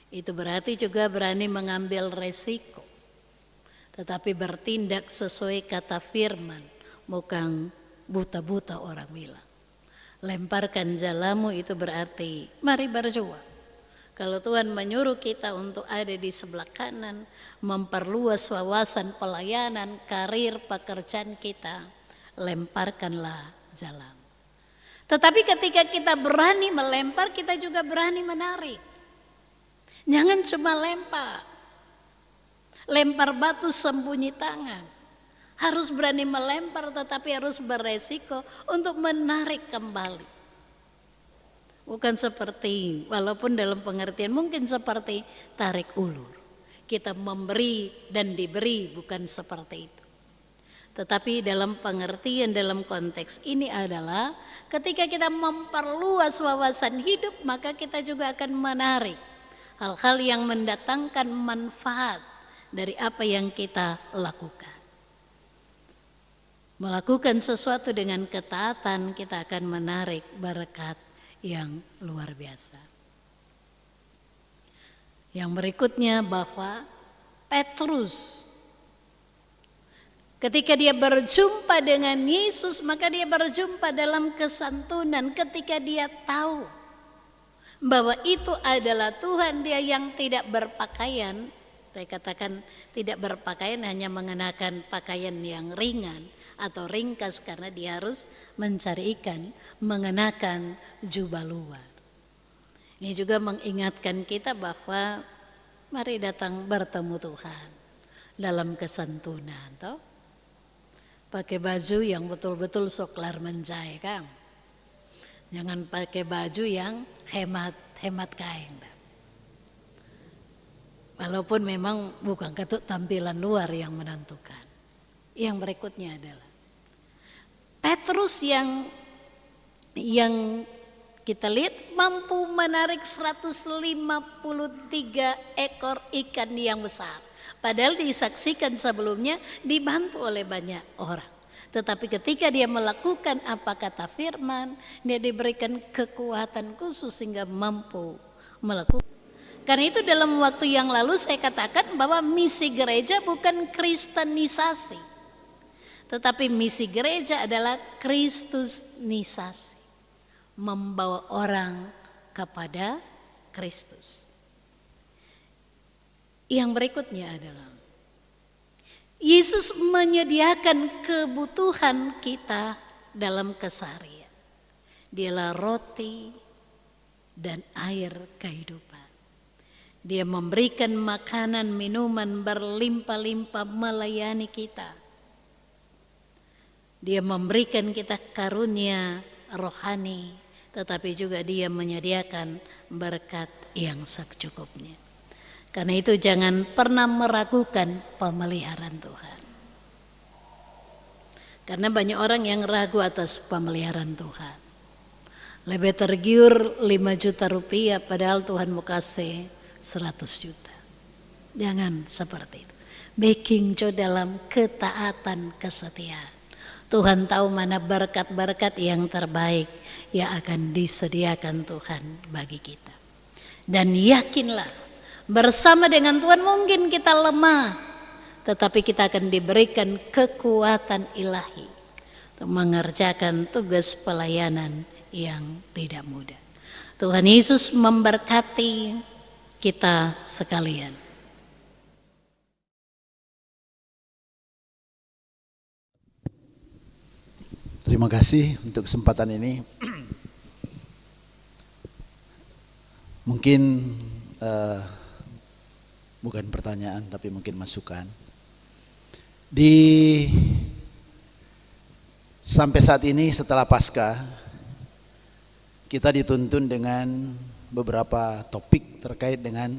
Itu berarti juga berani mengambil resiko. Tetapi bertindak sesuai kata firman. Bukan buta-buta orang bilang. Lemparkan jalamu itu berarti mari berjuang. Kalau Tuhan menyuruh kita untuk ada di sebelah kanan, memperluas wawasan pelayanan, karir, pekerjaan kita, lemparkanlah jalan. Tetapi ketika kita berani melempar, kita juga berani menarik. Jangan cuma lempar. Lempar batu sembunyi tangan. Harus berani melempar, tetapi harus beresiko untuk menarik kembali. Bukan seperti, walaupun dalam pengertian mungkin seperti tarik ulur. Kita memberi dan diberi, bukan seperti itu. Tetapi dalam pengertian, dalam konteks ini adalah ketika kita memperluas wawasan hidup, maka kita juga akan menarik hal-hal yang mendatangkan manfaat dari apa yang kita lakukan. Melakukan sesuatu dengan ketaatan, kita akan menarik berkat yang luar biasa. Yang berikutnya bahwa Petrus ketika dia berjumpa dengan Yesus, maka dia berjumpa dalam kesantunan. Ketika dia tahu bahwa itu adalah Tuhan, dia yang tidak berpakaian, saya katakan tidak berpakaian, hanya mengenakan pakaian yang ringan atau ringkas karena dia harus mencari ikan, mengenakan jubah luar. Ini juga mengingatkan kita bahwa mari datang bertemu Tuhan dalam kesantunan, toh. Pakai baju yang betul-betul soklar menjahit, Kang. Jangan pakai baju yang hemat kain. Walaupun memang bukan ketuk tampilan luar yang menentukan. Yang berikutnya adalah Petrus yang kita lihat mampu menarik 153 ekor ikan yang besar. Padahal disaksikan sebelumnya dibantu oleh banyak orang. Tetapi ketika dia melakukan apa kata firman, dia diberikan kekuatan khusus sehingga mampu melakukan. Karena itu dalam waktu yang lalu saya katakan bahwa misi gereja bukan kristenisasi. Tetapi misi gereja adalah kristusnisasi. Membawa orang kepada Kristus. Yang berikutnya adalah Yesus menyediakan kebutuhan kita dalam keseharian. Dialah roti dan air kehidupan. Dia memberikan makanan, minuman berlimpah-limpah melayani kita. Dia memberikan kita karunia rohani, tetapi juga dia menyediakan berkat yang secukupnya. Karena itu jangan pernah meragukan pemeliharaan Tuhan. Karena banyak orang yang ragu atas pemeliharaan Tuhan. Lebih tergiur 5 juta rupiah padahal Tuhan mau kasih 100 juta. Jangan seperti itu. Baking dalam ketaatan, kesetiaan. Tuhan tahu mana berkat-berkat yang terbaik yang akan disediakan Tuhan bagi kita. Dan yakinlah, bersama dengan Tuhan mungkin kita lemah, tetapi kita akan diberikan kekuatan ilahi untuk mengerjakan tugas pelayanan yang tidak mudah. Tuhan Yesus memberkati kita sekalian. Terima kasih untuk kesempatan ini. Mungkin bukan pertanyaan tapi mungkin masukan. Sampai saat ini setelah Paskah kita dituntun dengan beberapa topik terkait dengan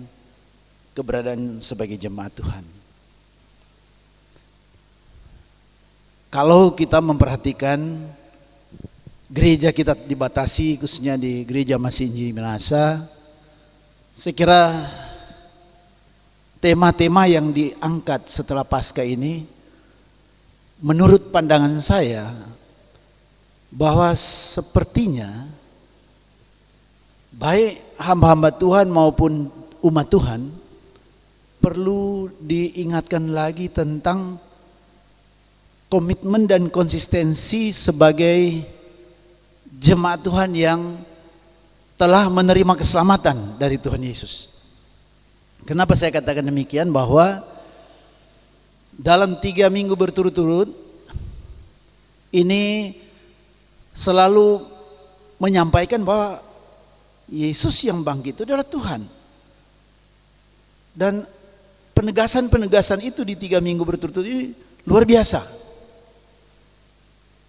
keberadaan sebagai jemaat Tuhan. Kalau kita memperhatikan gereja kita dibatasi, khususnya di gereja Masih Injil Minahasa, saya kira tema-tema yang diangkat setelah Paskah ini menurut pandangan saya bahwa sepertinya baik hamba-hamba Tuhan maupun umat Tuhan perlu diingatkan lagi tentang komitmen dan konsistensi sebagai jemaat Tuhan yang telah menerima keselamatan dari Tuhan Yesus. Kenapa saya katakan demikian? Bahwa dalam 3 minggu berturut-turut ini selalu menyampaikan bahwa Yesus yang bangkit itu adalah Tuhan. Dan penegasan-penegasan itu di 3 minggu berturut-turut ini luar biasa.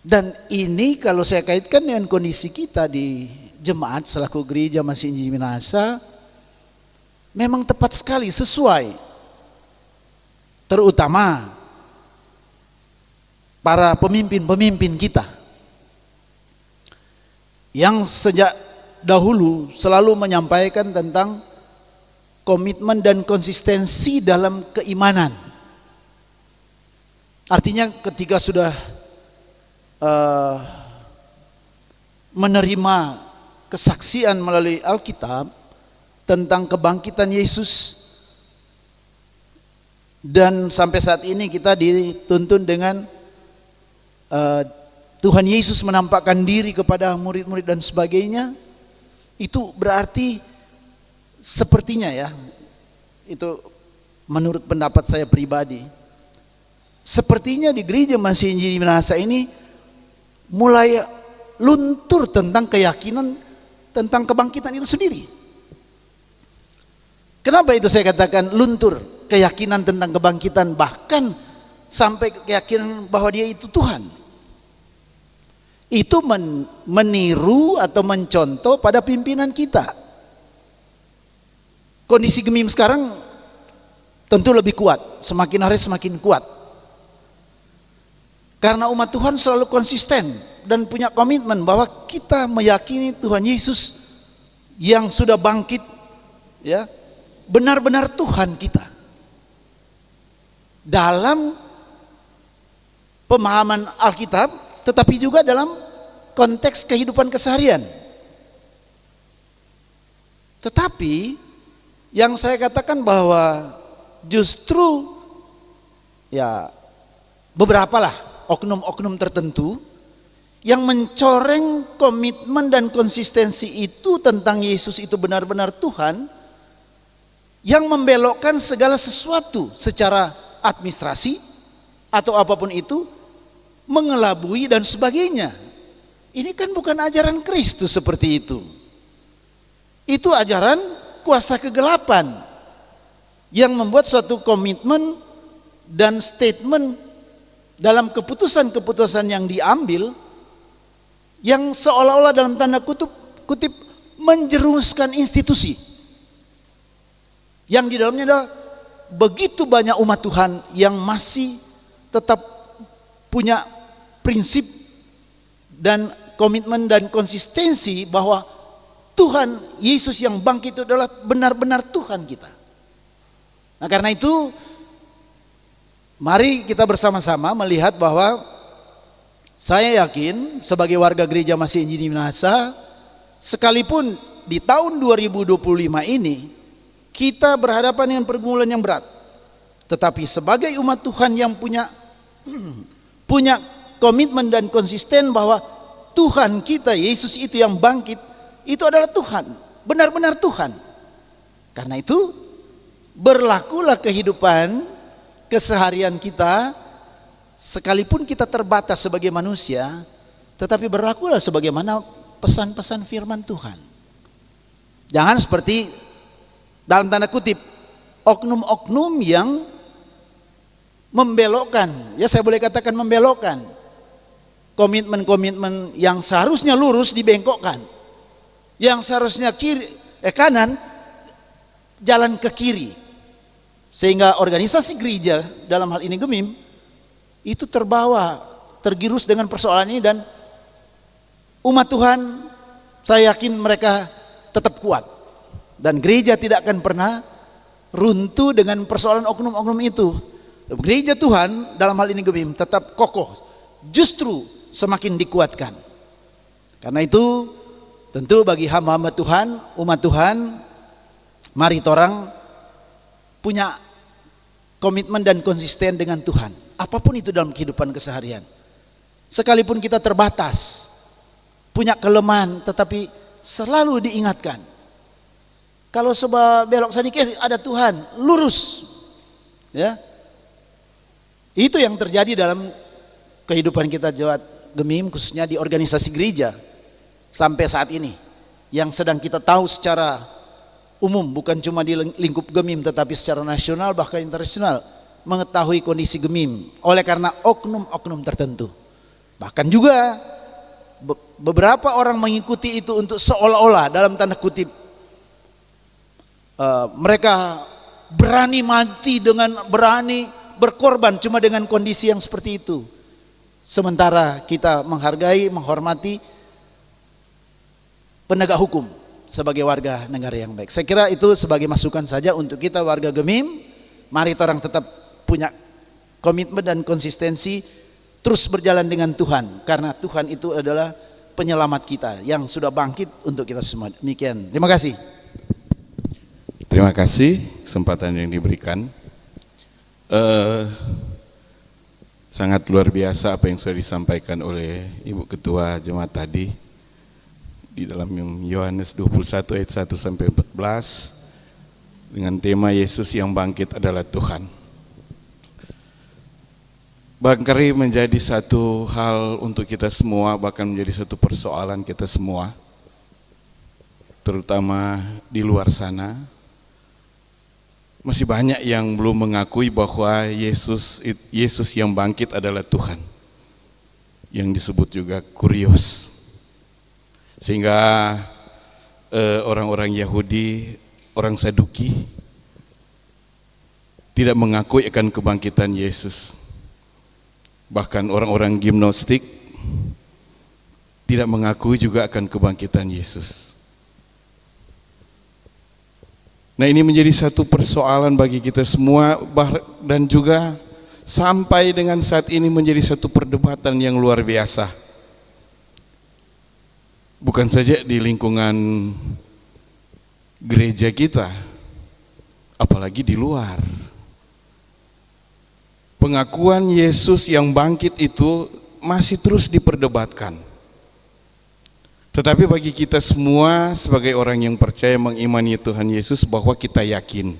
Dan ini kalau saya kaitkan dengan kondisi kita di jemaat selaku gereja Masih Injil Minahasa, memang tepat sekali, sesuai. Terutama para pemimpin-pemimpin kita yang sejak dahulu selalu menyampaikan tentang komitmen dan konsistensi dalam keimanan. Artinya ketika sudah menerima kesaksian melalui Alkitab tentang kebangkitan Yesus, dan sampai saat ini kita dituntun dengan Tuhan Yesus menampakkan diri kepada murid-murid dan sebagainya, itu berarti sepertinya ya, itu menurut pendapat saya pribadi, sepertinya di gereja Masih Injil Minahasa ini mulai luntur tentang keyakinan tentang kebangkitan itu sendiri. Kenapa itu saya katakan luntur keyakinan tentang kebangkitan, bahkan sampai keyakinan bahwa dia itu Tuhan? Itu meniru atau mencontoh pada pimpinan kita. Kondisi Gemim sekarang tentu lebih kuat, semakin hari semakin kuat. Karena umat Tuhan selalu konsisten dan punya komitmen bahwa kita meyakini Tuhan Yesus yang sudah bangkit, ya, benar-benar Tuhan kita. Dalam pemahaman Alkitab, tetapi juga dalam konteks kehidupan keseharian. Tetapi yang saya katakan bahwa justru ya beberapa lah oknum-oknum tertentu yang mencoreng komitmen dan konsistensi itu tentang Yesus itu benar-benar Tuhan, yang membelokkan segala sesuatu secara administrasi atau apapun itu, mengelabui dan sebagainya. Ini kan bukan ajaran Kristus seperti itu. Itu ajaran kuasa kegelapan yang membuat suatu komitmen dan statement dalam keputusan-keputusan yang diambil yang seolah-olah dalam tanda kutip menjerumuskan institusi yang di dalamnya ada begitu banyak umat Tuhan yang masih tetap punya prinsip dan komitmen dan konsistensi bahwa Tuhan Yesus yang bangkit itu adalah benar-benar Tuhan kita. Nah, karena itu mari kita bersama-sama melihat bahwa saya yakin sebagai warga gereja Masih Injil Minahasa, sekalipun di tahun 2025 ini kita berhadapan dengan pergumulan yang berat, tetapi sebagai umat Tuhan yang punya komitmen dan konsisten bahwa Tuhan kita Yesus itu yang bangkit itu adalah Tuhan, benar-benar Tuhan. Karena itu berlakulah kehidupan keseharian kita, sekalipun kita terbatas sebagai manusia, tetapi berlakulah sebagaimana pesan-pesan firman Tuhan. Jangan seperti dalam tanda kutip oknum-oknum yang membelokkan, ya saya boleh katakan membelokkan komitmen-komitmen yang seharusnya lurus dibengkokkan, yang seharusnya kanan jalan ke kiri, sehingga organisasi gereja dalam hal ini Gemim itu tergirus dengan persoalan ini, dan umat Tuhan saya yakin mereka tetap kuat dan gereja tidak akan pernah runtuh dengan persoalan oknum-oknum itu. Gereja Tuhan dalam hal ini Gemim tetap kokoh, justru semakin dikuatkan. Karena itu tentu bagi hamba-hamba Tuhan, umat Tuhan, mari torang punya komitmen dan konsisten dengan Tuhan, apapun itu dalam kehidupan keseharian. Sekalipun kita terbatas, punya kelemahan, tetapi selalu diingatkan. Kalau sebab belok sedikit ada Tuhan, lurus. Ya. Itu yang terjadi dalam kehidupan kita Jemaat Gemim, khususnya di organisasi gereja sampai saat ini. Yang sedang kita tahu secara umum, bukan cuma di lingkup Gemim tetapi secara nasional bahkan internasional, mengetahui kondisi Gemim oleh karena oknum-oknum tertentu. Bahkan juga beberapa orang mengikuti itu untuk seolah-olah dalam tanda kutip mereka berani mati dengan berani berkorban cuma dengan kondisi yang seperti itu. Sementara kita menghargai, menghormati penegak hukum sebagai warga negara yang baik. Saya kira itu sebagai masukan saja untuk kita warga Gemim. Mari orang tetap punya komitmen dan konsistensi, terus berjalan dengan Tuhan, karena Tuhan itu adalah penyelamat kita yang sudah bangkit untuk kita semua. Demikian. Terima kasih. Terima kasih kesempatan yang diberikan. Sangat luar biasa apa yang sudah disampaikan oleh Ibu Ketua Jemaat tadi di dalam Yohanes 21 ayat 1 sampai 14 dengan tema Yesus yang bangkit adalah Tuhan. Barangkali menjadi satu hal untuk kita semua, bahkan menjadi satu persoalan kita semua, terutama di luar sana. Masih banyak yang belum mengakui bahwa Yesus yang bangkit adalah Tuhan, yang disebut juga Kurios. Sehingga orang-orang Yahudi, orang Saduki tidak mengakui akan kebangkitan Yesus. Bahkan orang-orang Gnostik tidak mengakui juga akan kebangkitan Yesus. Nah, ini menjadi satu persoalan bagi kita semua, dan juga sampai dengan saat ini menjadi satu perdebatan yang luar biasa. Bukan saja di lingkungan gereja kita, apalagi di luar. Pengakuan Yesus yang bangkit itu masih terus diperdebatkan. Tetapi bagi kita semua sebagai orang yang percaya mengimani Tuhan Yesus, bahwa kita yakin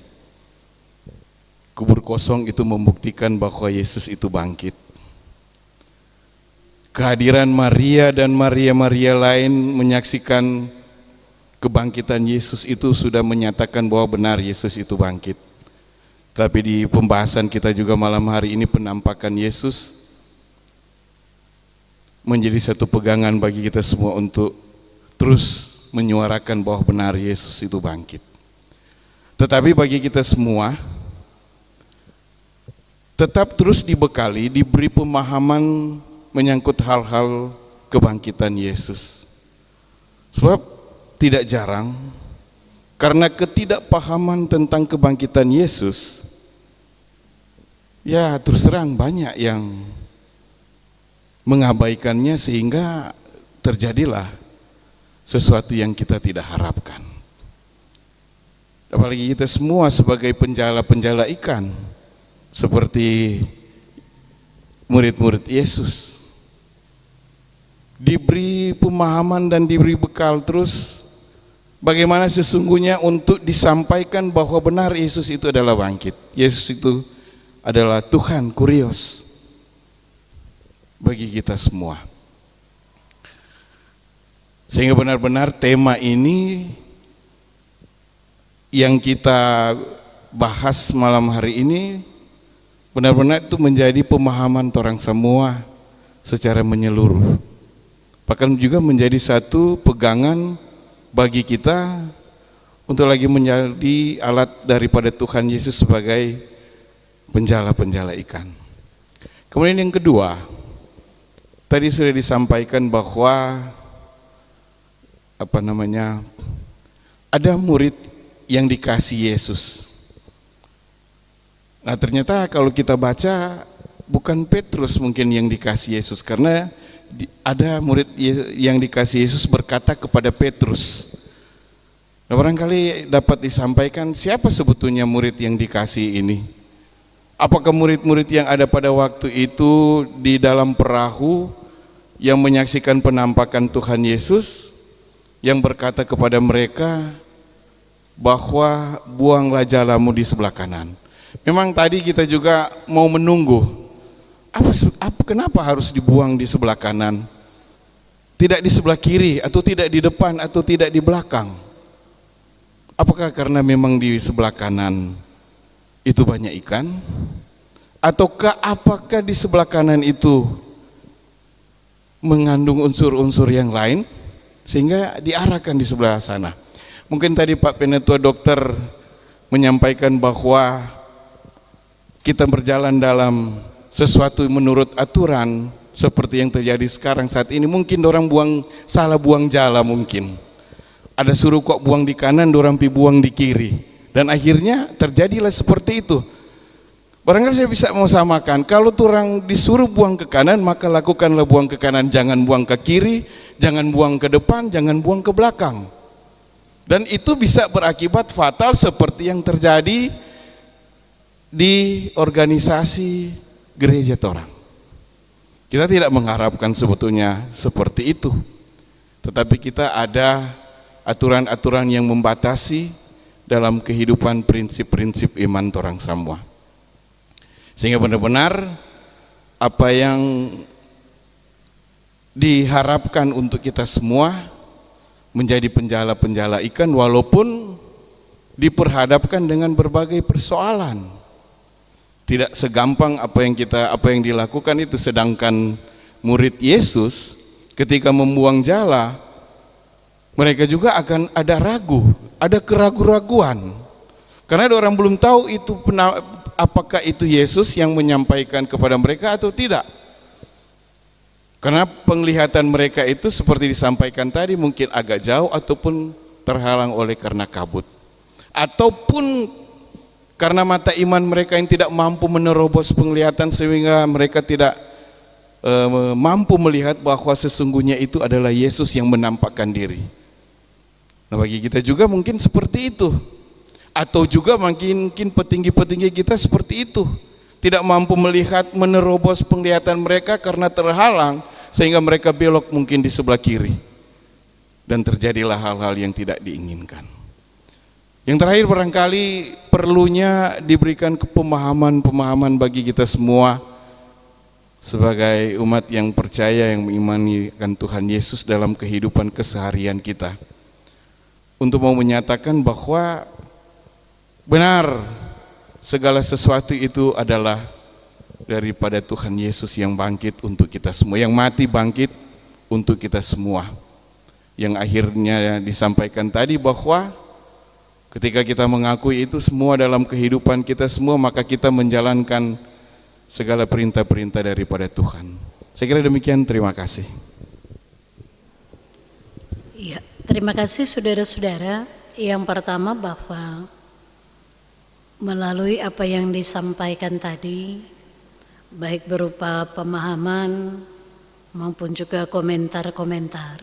kubur kosong itu membuktikan bahwa Yesus itu bangkit. Kehadiran Maria dan Maria lain menyaksikan kebangkitan Yesus itu sudah menyatakan bahwa benar Yesus itu bangkit. Tapi di pembahasan kita juga malam hari ini, penampakan Yesus menjadi satu pegangan bagi kita semua untuk terus menyuarakan bahwa benar Yesus itu bangkit. Tetapi bagi kita semua tetap terus dibekali, diberi pemahaman menyangkut hal-hal kebangkitan Yesus. Sebab tidak jarang karena ketidakpahaman tentang kebangkitan Yesus, ya terus terang banyak yang mengabaikannya sehingga terjadilah sesuatu yang kita tidak harapkan. Apalagi kita semua sebagai penjala-penjala ikan, seperti murid-murid Yesus, diberi pemahaman dan diberi bekal terus bagaimana sesungguhnya untuk disampaikan bahwa benar Yesus itu adalah bangkit. Yesus itu adalah Tuhan Kurios bagi kita semua. Sehingga benar-benar tema ini yang kita bahas malam hari ini benar-benar itu menjadi pemahaman orang semua secara menyeluruh. Bahkan juga menjadi satu pegangan bagi kita untuk lagi menjadi alat daripada Tuhan Yesus sebagai penjala-penjala ikan. Kemudian yang kedua, tadi sudah disampaikan bahwa ada murid yang dikasih Yesus. Nah, ternyata kalau kita baca bukan Petrus mungkin yang dikasih Yesus, karena ada murid yang dikasih Yesus berkata kepada Petrus. Nah, barangkali dapat disampaikan siapa sebetulnya murid yang dikasih ini? Apakah murid-murid yang ada pada waktu itu di dalam perahu yang menyaksikan penampakan Tuhan Yesus, yang berkata kepada mereka bahwa buanglah jalamu di sebelah kanan. Memang tadi kita juga mau menunggu, kenapa harus dibuang di sebelah kanan? Tidak di sebelah kiri, atau tidak di depan, atau tidak di belakang? Apakah karena memang di sebelah kanan itu banyak ikan? Ataukah apakah di sebelah kanan itu mengandung unsur-unsur yang lain sehingga diarahkan di sebelah sana? Mungkin tadi Pak Penetua Dokter menyampaikan bahwa kita berjalan dalam sesuatu menurut aturan seperti yang terjadi sekarang saat ini. Mungkin orang salah buang jala, mungkin ada suruh kok buang di kanan, orang pi buang di kiri, dan akhirnya terjadilah seperti itu. Barangkali saya bisa mau samakan, kalau orang disuruh buang ke kanan, maka lakukanlah buang ke kanan, jangan buang ke kiri, jangan buang ke depan, jangan buang ke belakang. Dan itu bisa berakibat fatal seperti yang terjadi di organisasi gereja torang. Kita tidak mengharapkan sebetulnya seperti itu, tetapi kita ada aturan-aturan yang membatasi dalam kehidupan prinsip-prinsip iman torang semua. Sehingga benar-benar apa yang diharapkan untuk kita semua menjadi penjala-penjala ikan, walaupun diperhadapkan dengan berbagai persoalan. Tidak segampang apa yang dilakukan itu. Sedangkan murid Yesus ketika membuang jala, mereka juga akan ada ragu, ada keraguan-raguan. Karena ada orang belum tahu itu apakah itu Yesus yang menyampaikan kepada mereka atau tidak. Karena penglihatan mereka itu seperti disampaikan tadi mungkin agak jauh ataupun terhalang oleh karena kabut. Ataupun karena mata iman mereka yang tidak mampu menerobos penglihatan sehingga mereka tidak mampu melihat bahwa sesungguhnya itu adalah Yesus yang menampakkan diri. Nah, bagi kita juga mungkin seperti itu. Atau juga mungkin petinggi-petinggi kita seperti itu, tidak mampu melihat, menerobos penglihatan mereka karena terhalang sehingga mereka belok mungkin di sebelah kiri, dan terjadilah hal-hal yang tidak diinginkan. Yang terakhir, barangkali perlunya diberikan pemahaman bagi kita semua sebagai umat yang percaya, yang mengimani akan Tuhan Yesus dalam kehidupan keseharian kita, untuk mau menyatakan bahwa benar, segala sesuatu itu adalah daripada Tuhan Yesus yang bangkit untuk kita semua, yang mati bangkit untuk kita semua. Yang akhirnya disampaikan tadi bahwa ketika kita mengakui itu semua dalam kehidupan kita semua, maka kita menjalankan segala perintah-perintah daripada Tuhan. Saya kira demikian, terima kasih. Iya, terima kasih saudara-saudara. Yang pertama bahwa melalui apa yang disampaikan tadi, baik berupa pemahaman maupun juga komentar-komentar,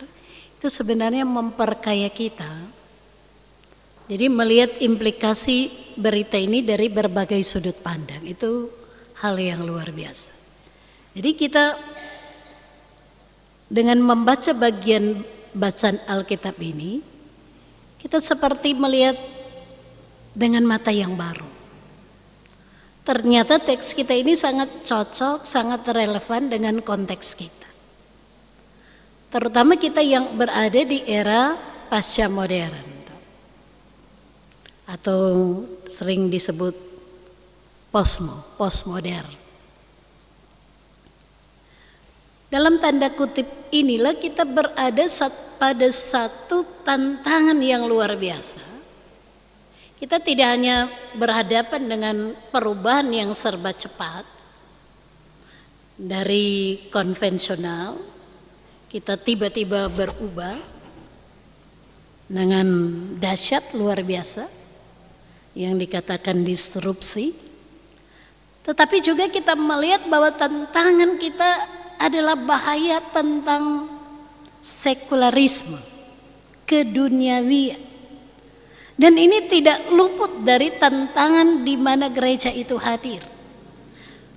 itu sebenarnya memperkaya kita. Jadi melihat implikasi berita ini dari berbagai sudut pandang, itu hal yang luar biasa. Jadi kita dengan membaca bagian bacaan Alkitab ini, kita seperti melihat dengan mata yang baru. Ternyata teks kita ini sangat cocok, sangat relevan dengan konteks kita. Terutama kita yang berada di era pasca modern, atau sering disebut postmodern. Dalam tanda kutip inilah kita berada pada satu tantangan yang luar biasa. Kita tidak hanya berhadapan dengan perubahan yang serba cepat dari konvensional, kita tiba-tiba berubah dengan dahsyat luar biasa yang dikatakan disrupsi. Tetapi juga kita melihat bahwa tantangan kita adalah bahaya tentang sekularisme, keduniawian. Dan ini tidak luput dari tantangan di mana gereja itu hadir.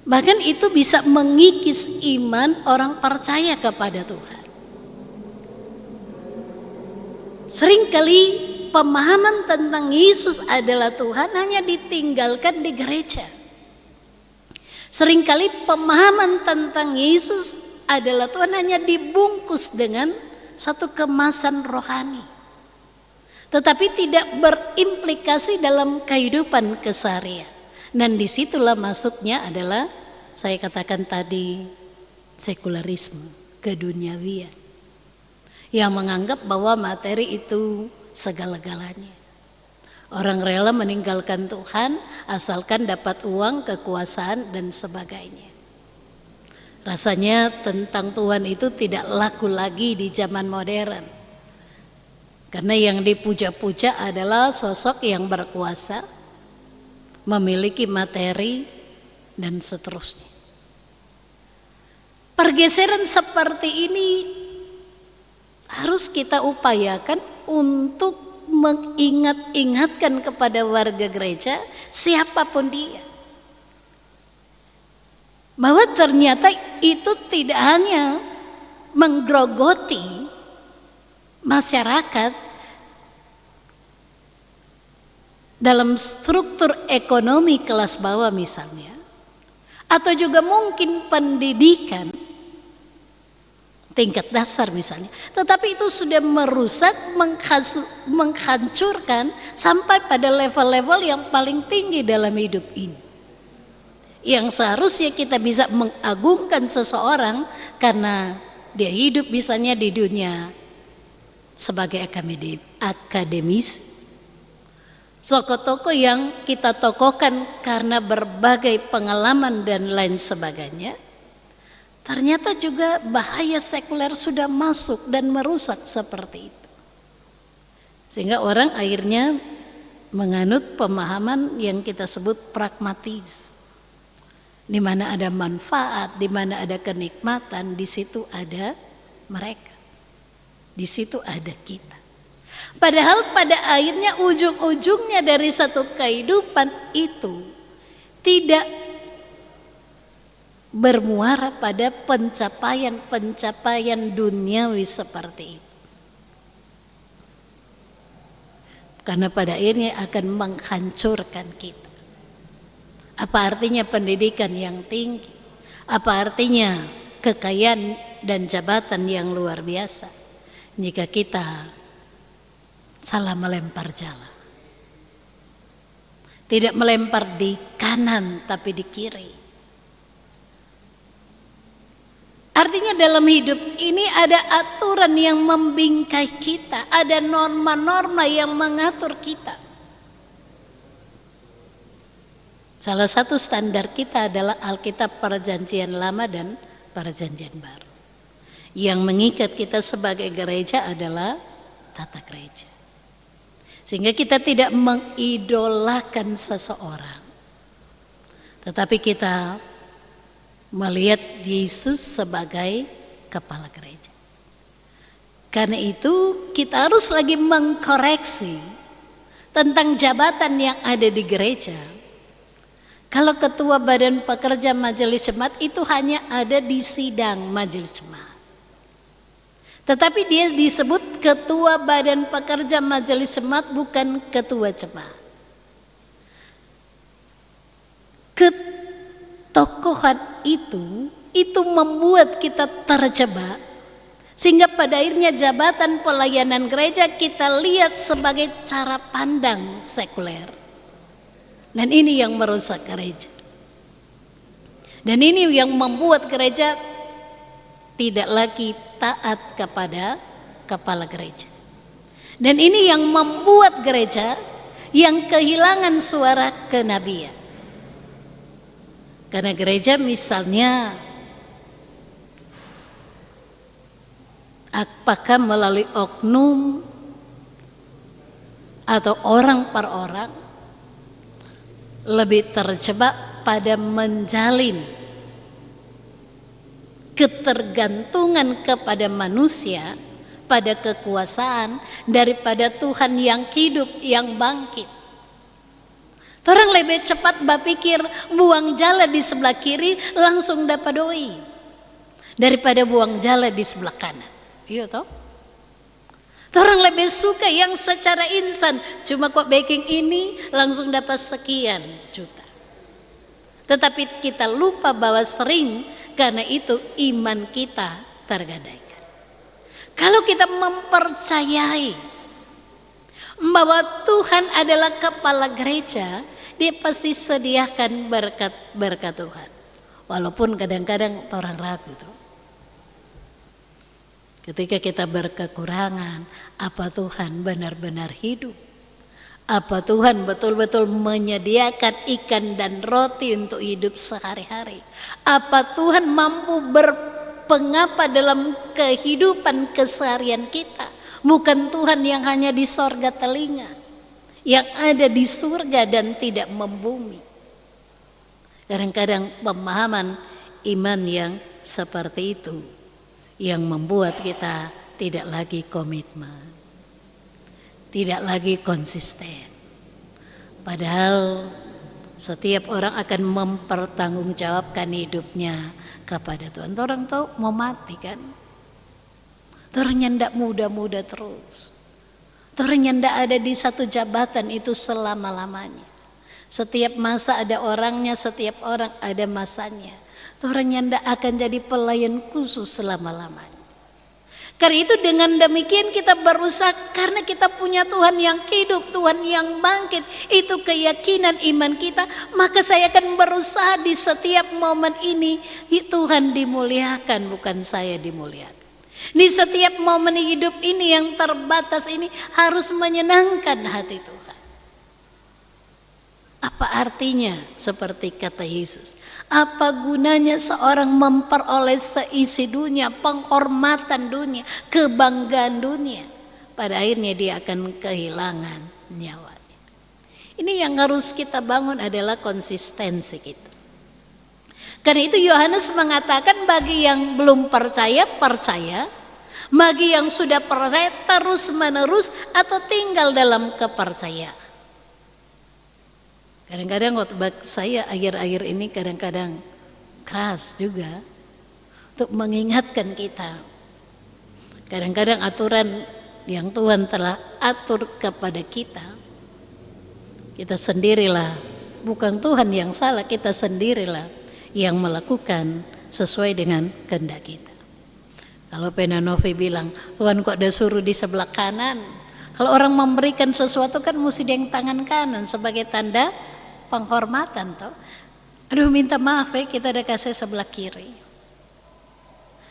Bahkan itu bisa mengikis iman orang percaya kepada Tuhan. seringkali pemahaman tentang Yesus adalah Tuhan hanya ditinggalkan di gereja. Seringkali pemahaman tentang Yesus adalah Tuhan hanya dibungkus dengan satu kemasan rohani, tetapi tidak berimplikasi dalam kehidupan keseharian. Dan disitulah masuknya adalah, saya katakan tadi, sekularisme, keduniawian, yang menganggap bahwa materi itu segala-galanya. Orang rela meninggalkan Tuhan asalkan dapat uang, kekuasaan, dan sebagainya. Rasanya tentang Tuhan itu tidak laku lagi di zaman modern. Karena yang dipuja-puja adalah sosok yang berkuasa, memiliki materi, dan seterusnya. Pergeseran seperti ini harus kita upayakan untuk mengingat-ingatkan kepada warga gereja, siapapun dia, bahwa ternyata itu tidak hanya menggerogoti masyarakat dalam struktur ekonomi kelas bawah misalnya, atau juga mungkin pendidikan tingkat dasar misalnya, tetapi itu sudah merusak, menghancurkan sampai pada level-level yang paling tinggi dalam hidup ini, yang seharusnya kita bisa mengagungkan seseorang karena dia hidup misalnya di dunia sebagai akademis, tokoh-tokoh yang kita tokohkan karena berbagai pengalaman dan lain sebagainya. Ternyata juga bahaya sekuler sudah masuk dan merusak seperti itu. Sehingga orang akhirnya menganut pemahaman yang kita sebut pragmatis. Di mana ada manfaat, di mana ada kenikmatan, di situ ada mereka. Di situ ada kita. Padahal pada akhirnya ujung-ujungnya dari satu kehidupan itu tidak bermuara pada pencapaian duniawi seperti itu. Karena pada akhirnya akan menghancurkan kita. Apa artinya pendidikan yang tinggi? Apa artinya kekayaan dan jabatan yang luar biasa jika kita salah melempar jala? Tidak melempar di kanan tapi di kiri. Artinya dalam hidup ini ada aturan yang membingkai kita, ada norma-norma yang mengatur kita. Salah satu standar kita adalah Alkitab Perjanjian Lama dan Perjanjian Baru. Yang mengikat kita sebagai gereja adalah tata gereja. Sehingga kita tidak mengidolakan seseorang, tetapi kita melihat Yesus sebagai kepala gereja. Karena itu kita harus lagi mengkoreksi tentang jabatan yang ada di gereja. Kalau ketua badan pekerja majelis jemaat itu hanya ada di sidang majelis jemaat, tetapi dia disebut ketua badan pekerja majelis jemaat, bukan ketua jemaat. Tokohan itu membuat kita terjebak, sehingga pada akhirnya jabatan pelayanan gereja kita lihat sebagai cara pandang sekuler, dan ini yang merusak gereja, dan ini yang membuat gereja tidak lagi taat kepada kepala gereja, dan ini yang membuat gereja yang kehilangan suara kenabian. Karena gereja misalnya apakah melalui oknum atau orang per orang lebih terjebak pada menjalin ketergantungan kepada manusia, pada kekuasaan, daripada Tuhan yang hidup, yang bangkit. Orang lebih cepat berpikir buang jala di sebelah kiri langsung dapat doi, daripada buang jala di sebelah kanan. Iya toh? Orang lebih suka yang secara instan, cuma kok baking ini langsung dapat sekian juta. Tetapi kita lupa bahwa sering karena itu iman kita tergadaikan. Kalau kita mempercayai bahwa Tuhan adalah kepala gereja, dia pasti sediakan berkat Tuhan. Walaupun kadang-kadang orang ragu tuh. Ketika kita berkekurangan, apa Tuhan benar-benar hidup? Apa Tuhan betul-betul menyediakan ikan dan roti untuk hidup sehari-hari? Apa Tuhan mampu berpengapa dalam kehidupan keseharian kita? Bukan Tuhan yang hanya di sorga telinga, yang ada di surga dan tidak membumi. Kadang-kadang pemahaman iman yang seperti itu yang membuat kita tidak lagi komitmen, tidak lagi konsisten. Padahal setiap orang akan mempertanggungjawabkan hidupnya kepada Tuhan. Orang tahu mau mati kan? Orang yang tidak muda-muda terus. Orang yang tidak ada di satu jabatan itu selama-lamanya. Setiap masa ada orangnya, setiap orang ada masanya. Orang yang tidak akan jadi pelayan khusus selama-lamanya. Karena itu dengan demikian kita berusaha, karena kita punya Tuhan yang hidup, Tuhan yang bangkit, itu keyakinan iman kita, maka saya akan berusaha di setiap momen ini Tuhan dimuliakan, bukan saya dimuliakan. Di setiap momen hidup ini yang terbatas ini harus menyenangkan hati Tuhan. Apa artinya seperti kata Yesus? Apa gunanya seorang memperoleh seisi dunia, penghormatan dunia, kebanggaan dunia? Pada akhirnya dia akan kehilangan nyawanya. Ini yang harus kita bangun adalah konsistensi kita. Karena itu Yohanes mengatakan bagi yang belum percaya, percaya. Bagi yang sudah percaya terus menerus atau tinggal dalam kepercayaan. Kadang-kadang waktu saya akhir-akhir ini kadang-kadang keras juga untuk mengingatkan kita. Kadang-kadang aturan yang Tuhan telah atur kepada kita, kita sendirilah, bukan Tuhan yang salah, kita sendirilah yang melakukan sesuai dengan kehendak kita. Kalau Penanovi bilang, Tuhan kok udah suruh di sebelah kanan. Kalau orang memberikan sesuatu kan mesti di yang tangan kanan sebagai tanda penghormatan toh. Aduh minta maaf ya, kita udah kasih sebelah kiri.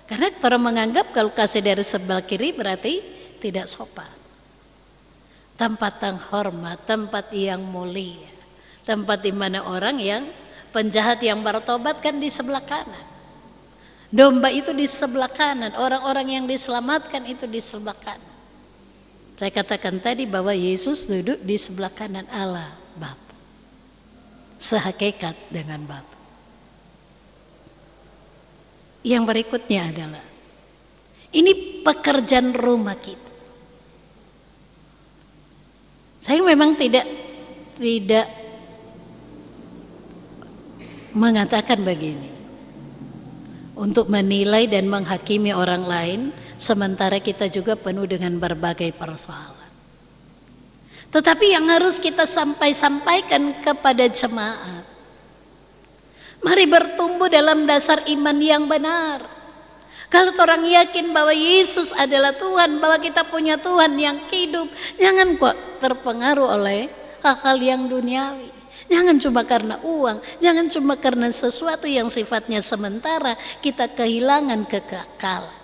Karena orang menganggap kalau kasih dari sebelah kiri berarti tidak sopan. Tempat yang hormat, tempat yang mulia, tempat di mana orang yang penjahat yang bertobat kan di sebelah kanan. Domba itu di sebelah kanan, orang-orang yang diselamatkan itu di sebelah kanan. Saya katakan tadi bahwa Yesus duduk di sebelah kanan Allah Bapa, sehakikat dengan Bapa. Yang berikutnya adalah ini pekerjaan rumah kita. Saya memang tidak mengatakan begini untuk menilai dan menghakimi orang lain, sementara kita juga penuh dengan berbagai persoalan. Tetapi yang harus kita sampaikan kepada jemaat, mari bertumbuh dalam dasar iman yang benar. Kalau orang yakin bahwa Yesus adalah Tuhan, bahwa kita punya Tuhan yang hidup, jangan kok terpengaruh oleh hal-hal yang duniawi. Jangan cuma karena uang, jangan cuma karena sesuatu yang sifatnya sementara kita kehilangan kekekalan.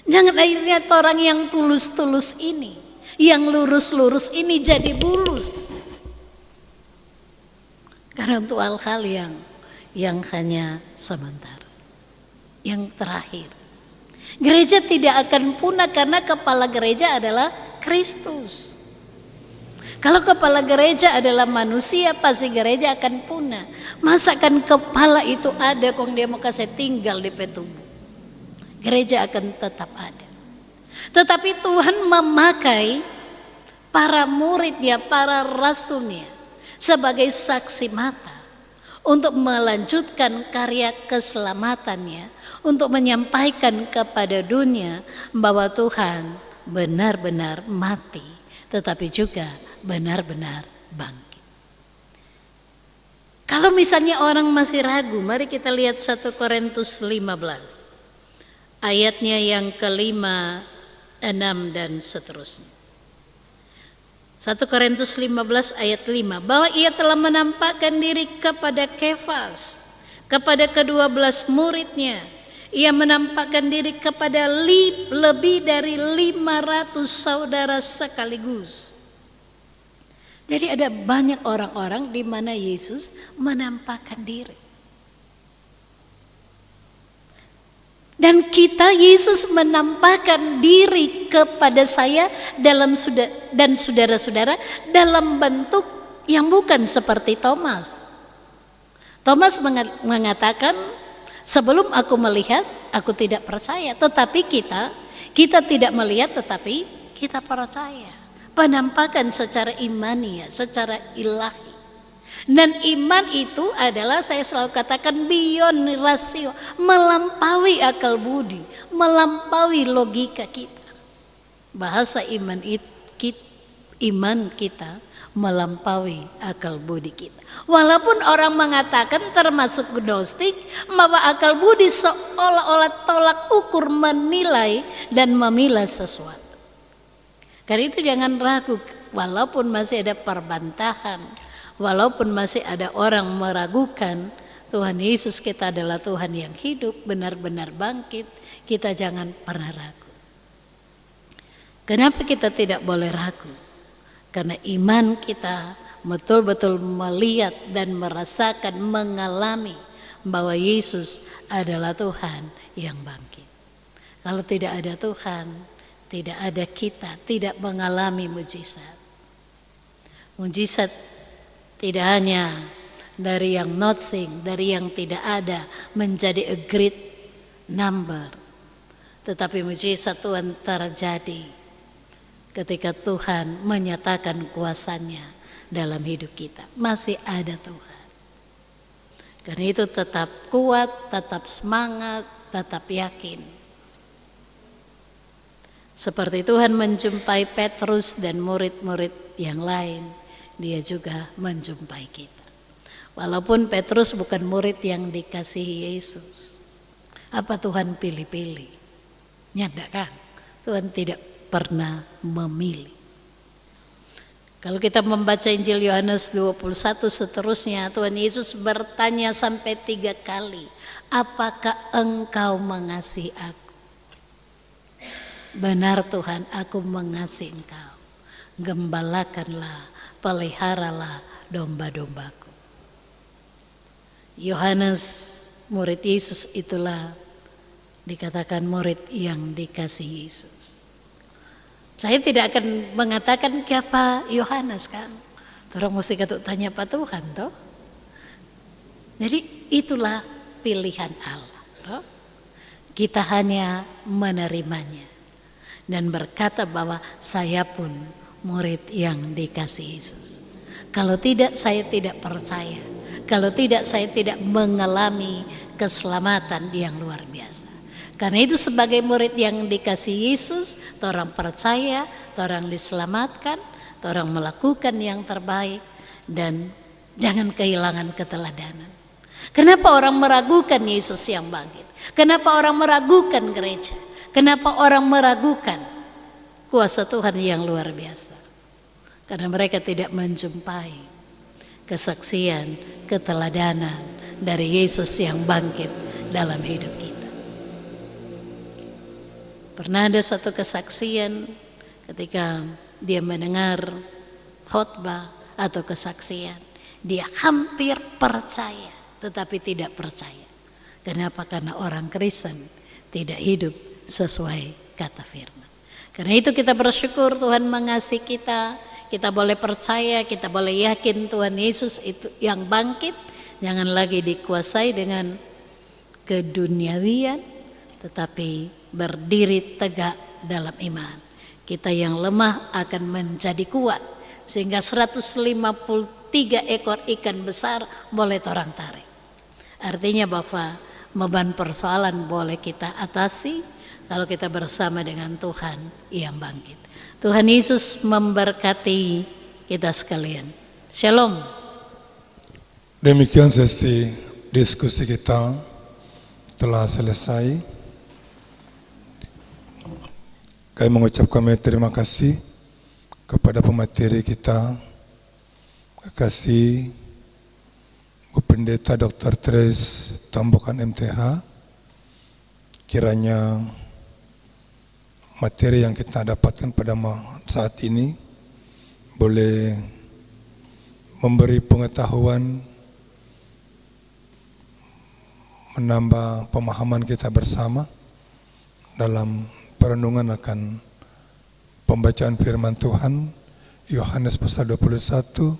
Jangan akhirnya orang yang tulus-tulus ini, yang lurus-lurus ini jadi bulus. Karena untuk hal-hal yang hanya sementara. Yang terakhir, gereja tidak akan punah karena kepala gereja adalah Kristus. Kalau kepala gereja adalah manusia, pasti gereja akan punah. Masakan kepala itu ada kok dia mau kasih tinggal di tubuh. Gereja akan tetap ada. Tetapi Tuhan memakai para muridnya, para rasulnya sebagai saksi mata untuk melanjutkan karya keselamatannya, untuk menyampaikan kepada dunia bahwa Tuhan benar-benar mati, tetapi juga benar-benar bangkit. Kalau misalnya orang masih ragu, mari kita lihat 1 Korintus 15 ayatnya yang kelima, 6 dan seterusnya. 1 Korintus 15 ayat 5, bahwa ia telah menampakkan diri kepada Kefas, kepada ke-12 muridnya. Ia menampakkan diri kepada lebih dari 500 saudara sekaligus. Jadi ada banyak orang-orang di mana Yesus menampakkan diri. Dan kita, Yesus menampakkan diri kepada saya dan saudara-saudara dalam bentuk yang bukan seperti Thomas. Thomas mengatakan, sebelum aku melihat, aku tidak percaya. Tetapi kita tidak melihat, tetapi kita percaya. Penampakan secara imania, secara ilahi. Dan iman itu adalah, saya selalu katakan, beyond rasio, melampaui akal budi, melampaui logika kita. Bahasa iman kita melampaui akal budi kita. Walaupun orang mengatakan, termasuk gnostik, bahwa akal budi seolah-olah tolak ukur menilai dan memilah sesuatu. Karena itu jangan ragu, walaupun masih ada perbantahan, walaupun masih ada orang meragukan, Tuhan Yesus kita adalah Tuhan yang hidup, benar-benar bangkit, kita jangan pernah ragu. Kenapa kita tidak boleh ragu? Karena iman kita betul-betul melihat dan merasakan, mengalami bahwa Yesus adalah Tuhan yang bangkit. Kalau tidak ada Tuhan, tidak ada kita, tidak mengalami mujizat. Mujizat tidak hanya dari yang nothing, dari yang tidak ada menjadi a great number. Tetapi mujizat Tuhan terjadi ketika Tuhan menyatakan kuasanya dalam hidup kita. Masih ada Tuhan. Karena itu tetap kuat, tetap semangat, tetap yakin. Seperti Tuhan menjumpai Petrus dan murid-murid yang lain, Dia juga menjumpai kita. Walaupun Petrus bukan murid yang dikasihi Yesus, apa Tuhan pilih-pilih? Nyanda kan? Tuhan tidak pernah memilih. Kalau kita membaca Injil Yohanes 21 seterusnya, Tuhan Yesus bertanya sampai 3 kali, apakah engkau mengasihi aku? Benar Tuhan, aku mengasihi engkau. Gembalakanlah, peliharalah domba-dombaku. Yohanes, murid Yesus itulah dikatakan murid yang dikasihi Yesus. Saya tidak akan mengatakan siapa Yohanes kan. Orang mesti ketuk tanya Pak Tuhan toh. Jadi itulah pilihan Allah toh. Kita hanya menerimanya dan berkata bahwa saya pun murid yang dikasihi Yesus. Kalau tidak, saya tidak percaya. Kalau tidak, saya tidak mengalami keselamatan yang luar biasa. Karena itu sebagai murid yang dikasihi Yesus, orang percaya, orang diselamatkan, orang melakukan yang terbaik, dan jangan kehilangan keteladanan. Kenapa orang meragukan Yesus yang bangkit? Kenapa orang meragukan gereja? Kenapa orang meragukan kuasa Tuhan yang luar biasa? Karena mereka tidak menjumpai kesaksian, keteladanan dari Yesus yang bangkit dalam hidup kita. Pernah ada suatu kesaksian ketika dia mendengar khotbah atau kesaksian, dia hampir percaya tetapi tidak percaya. Kenapa? Karena orang Kristen tidak hidup sesuai kata firman. Karena itu kita bersyukur Tuhan mengasihi kita. Kita boleh percaya, kita boleh yakin Tuhan Yesus itu yang bangkit. Jangan lagi dikuasai dengan keduniawian, tetapi berdiri tegak dalam iman. Kita yang lemah akan menjadi kuat, sehingga 153 ekor ikan besar boleh orang tarik. Artinya bahwa beban persoalan boleh kita atasi, kalau kita bersama dengan Tuhan yang bangkit. Tuhan Yesus memberkati kita sekalian. Shalom. Demikian sesi diskusi kita telah selesai. Kami mengucapkan terima kasih kepada pemateri kita, kasih Bu Pendeta Dr. Trace Tombokan MTH. Kiranya materi yang kita dapatkan pada saat ini boleh memberi pengetahuan, menambah pemahaman kita bersama dalam perenungan akan pembacaan firman Tuhan Yohanes pasal 21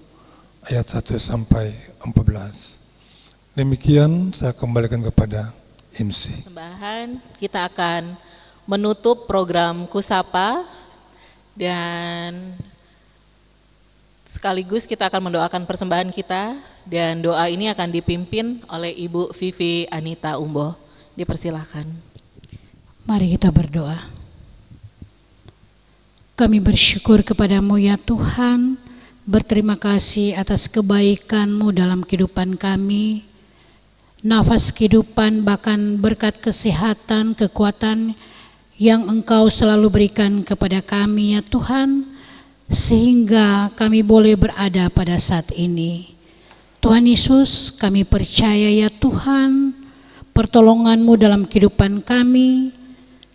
ayat 1 sampai 14. Demikian saya kembalikan kepada MC. Persembahan, kita akan menutup program Kusapa dan sekaligus kita akan mendoakan persembahan kita, dan doa ini akan dipimpin oleh Ibu Vivi Anita Umboh. Dipersilakan. Mari kita berdoa. Kami bersyukur kepadamu ya Tuhan, berterima kasih atas kebaikan-Mu dalam kehidupan kami, nafas kehidupan bahkan berkat kesehatan, kekuatan yang Engkau selalu berikan kepada kami ya Tuhan, sehingga kami boleh berada pada saat ini. Tuhan Yesus, kami percaya ya Tuhan, pertolongan-Mu dalam kehidupan kami,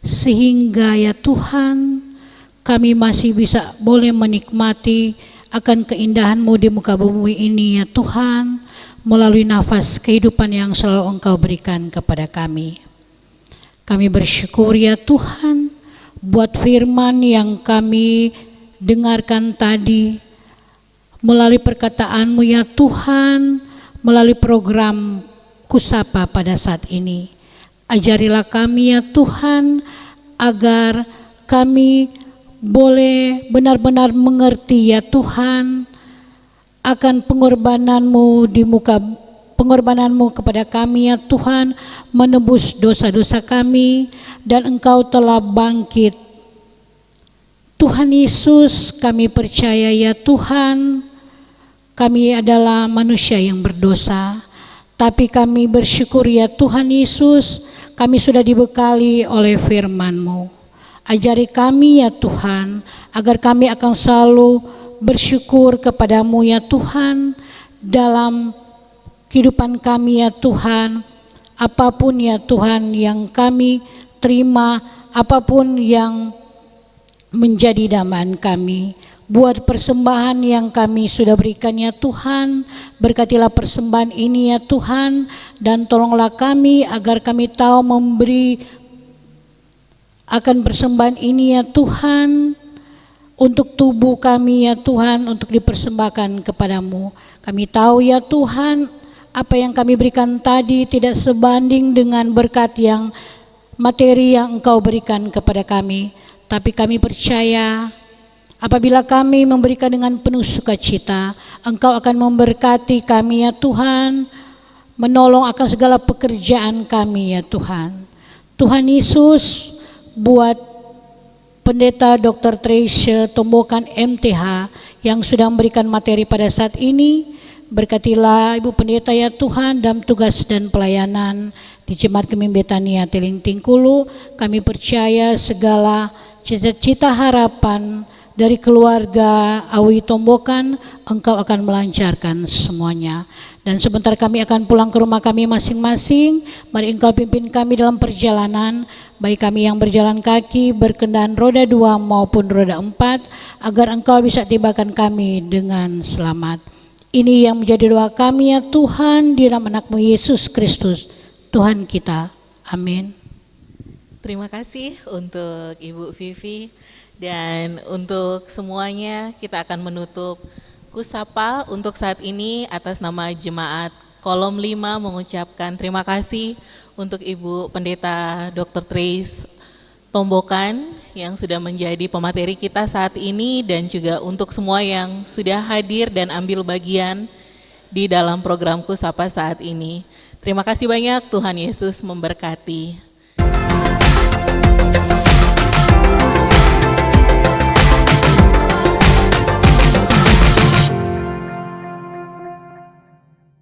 sehingga ya Tuhan, kami masih bisa boleh menikmati akan keindahan-Mu di muka bumi ini ya Tuhan, melalui nafas kehidupan yang selalu Engkau berikan kepada kami. Kami bersyukur ya Tuhan buat firman yang kami dengarkan tadi, melalui perkataan-Mu ya Tuhan, melalui program Kusapa pada saat ini. Ajarilah kami ya Tuhan, agar kami boleh benar-benar mengerti ya Tuhan akan pengorbanan-Mu di muka pengorbanan-Mu kepada kami ya Tuhan, menebus dosa-dosa kami, dan Engkau telah bangkit. Tuhan Yesus, kami percaya ya Tuhan, kami adalah manusia yang berdosa, tapi kami bersyukur ya Tuhan Yesus, kami sudah dibekali oleh firman-Mu. Ajari kami ya Tuhan, agar kami akan selalu bersyukur kepadamu ya Tuhan, dalam kehidupan kami ya Tuhan, apapun ya Tuhan yang kami terima, apapun yang menjadi dambaan kami, buat persembahan yang kami sudah berikan ya Tuhan, berkatilah persembahan ini ya Tuhan, dan tolonglah kami agar kami tahu memberi akan persembahan ini ya Tuhan, untuk tubuh kami ya Tuhan, untuk dipersembahkan kepadamu. Kami tahu ya Tuhan, apa yang kami berikan tadi tidak sebanding dengan berkat yang materi yang Engkau berikan kepada kami, tapi kami percaya apabila kami memberikan dengan penuh sukacita, Engkau akan memberkati kami ya Tuhan, menolong akan segala pekerjaan kami ya Tuhan. Tuhan Yesus, buat Pendeta Dr. Trace Tombokan MTH yang sudah memberikan materi pada saat ini, berkatilah Ibu Pendeta ya Tuhan dalam tugas dan pelayanan di Jemaat Gemim Betania Tiling Tingkulu. Kami percaya segala cita-cita harapan dari keluarga Awi Tombokan, Engkau akan melancarkan semuanya. Dan sebentar kami akan pulang ke rumah kami masing-masing. Mari Engkau pimpin kami dalam perjalanan, baik kami yang berjalan kaki, berkendaraan roda 2 maupun roda 4, agar Engkau bisa tibakan kami dengan selamat. Ini yang menjadi doa kami ya Tuhan, di dalam anak-Mu Yesus Kristus, Tuhan kita. Amin. Terima kasih untuk Ibu Vivi, dan untuk semuanya kita akan menutup Kusapa untuk saat ini. Atas nama Jemaat Kolom 5 mengucapkan terima kasih untuk Ibu Pendeta Dr. Trace Tombokan yang sudah menjadi pemateri kita saat ini, dan juga untuk semua yang sudah hadir dan ambil bagian di dalam program Kusapa saat ini. Terima kasih banyak, Tuhan Yesus memberkati.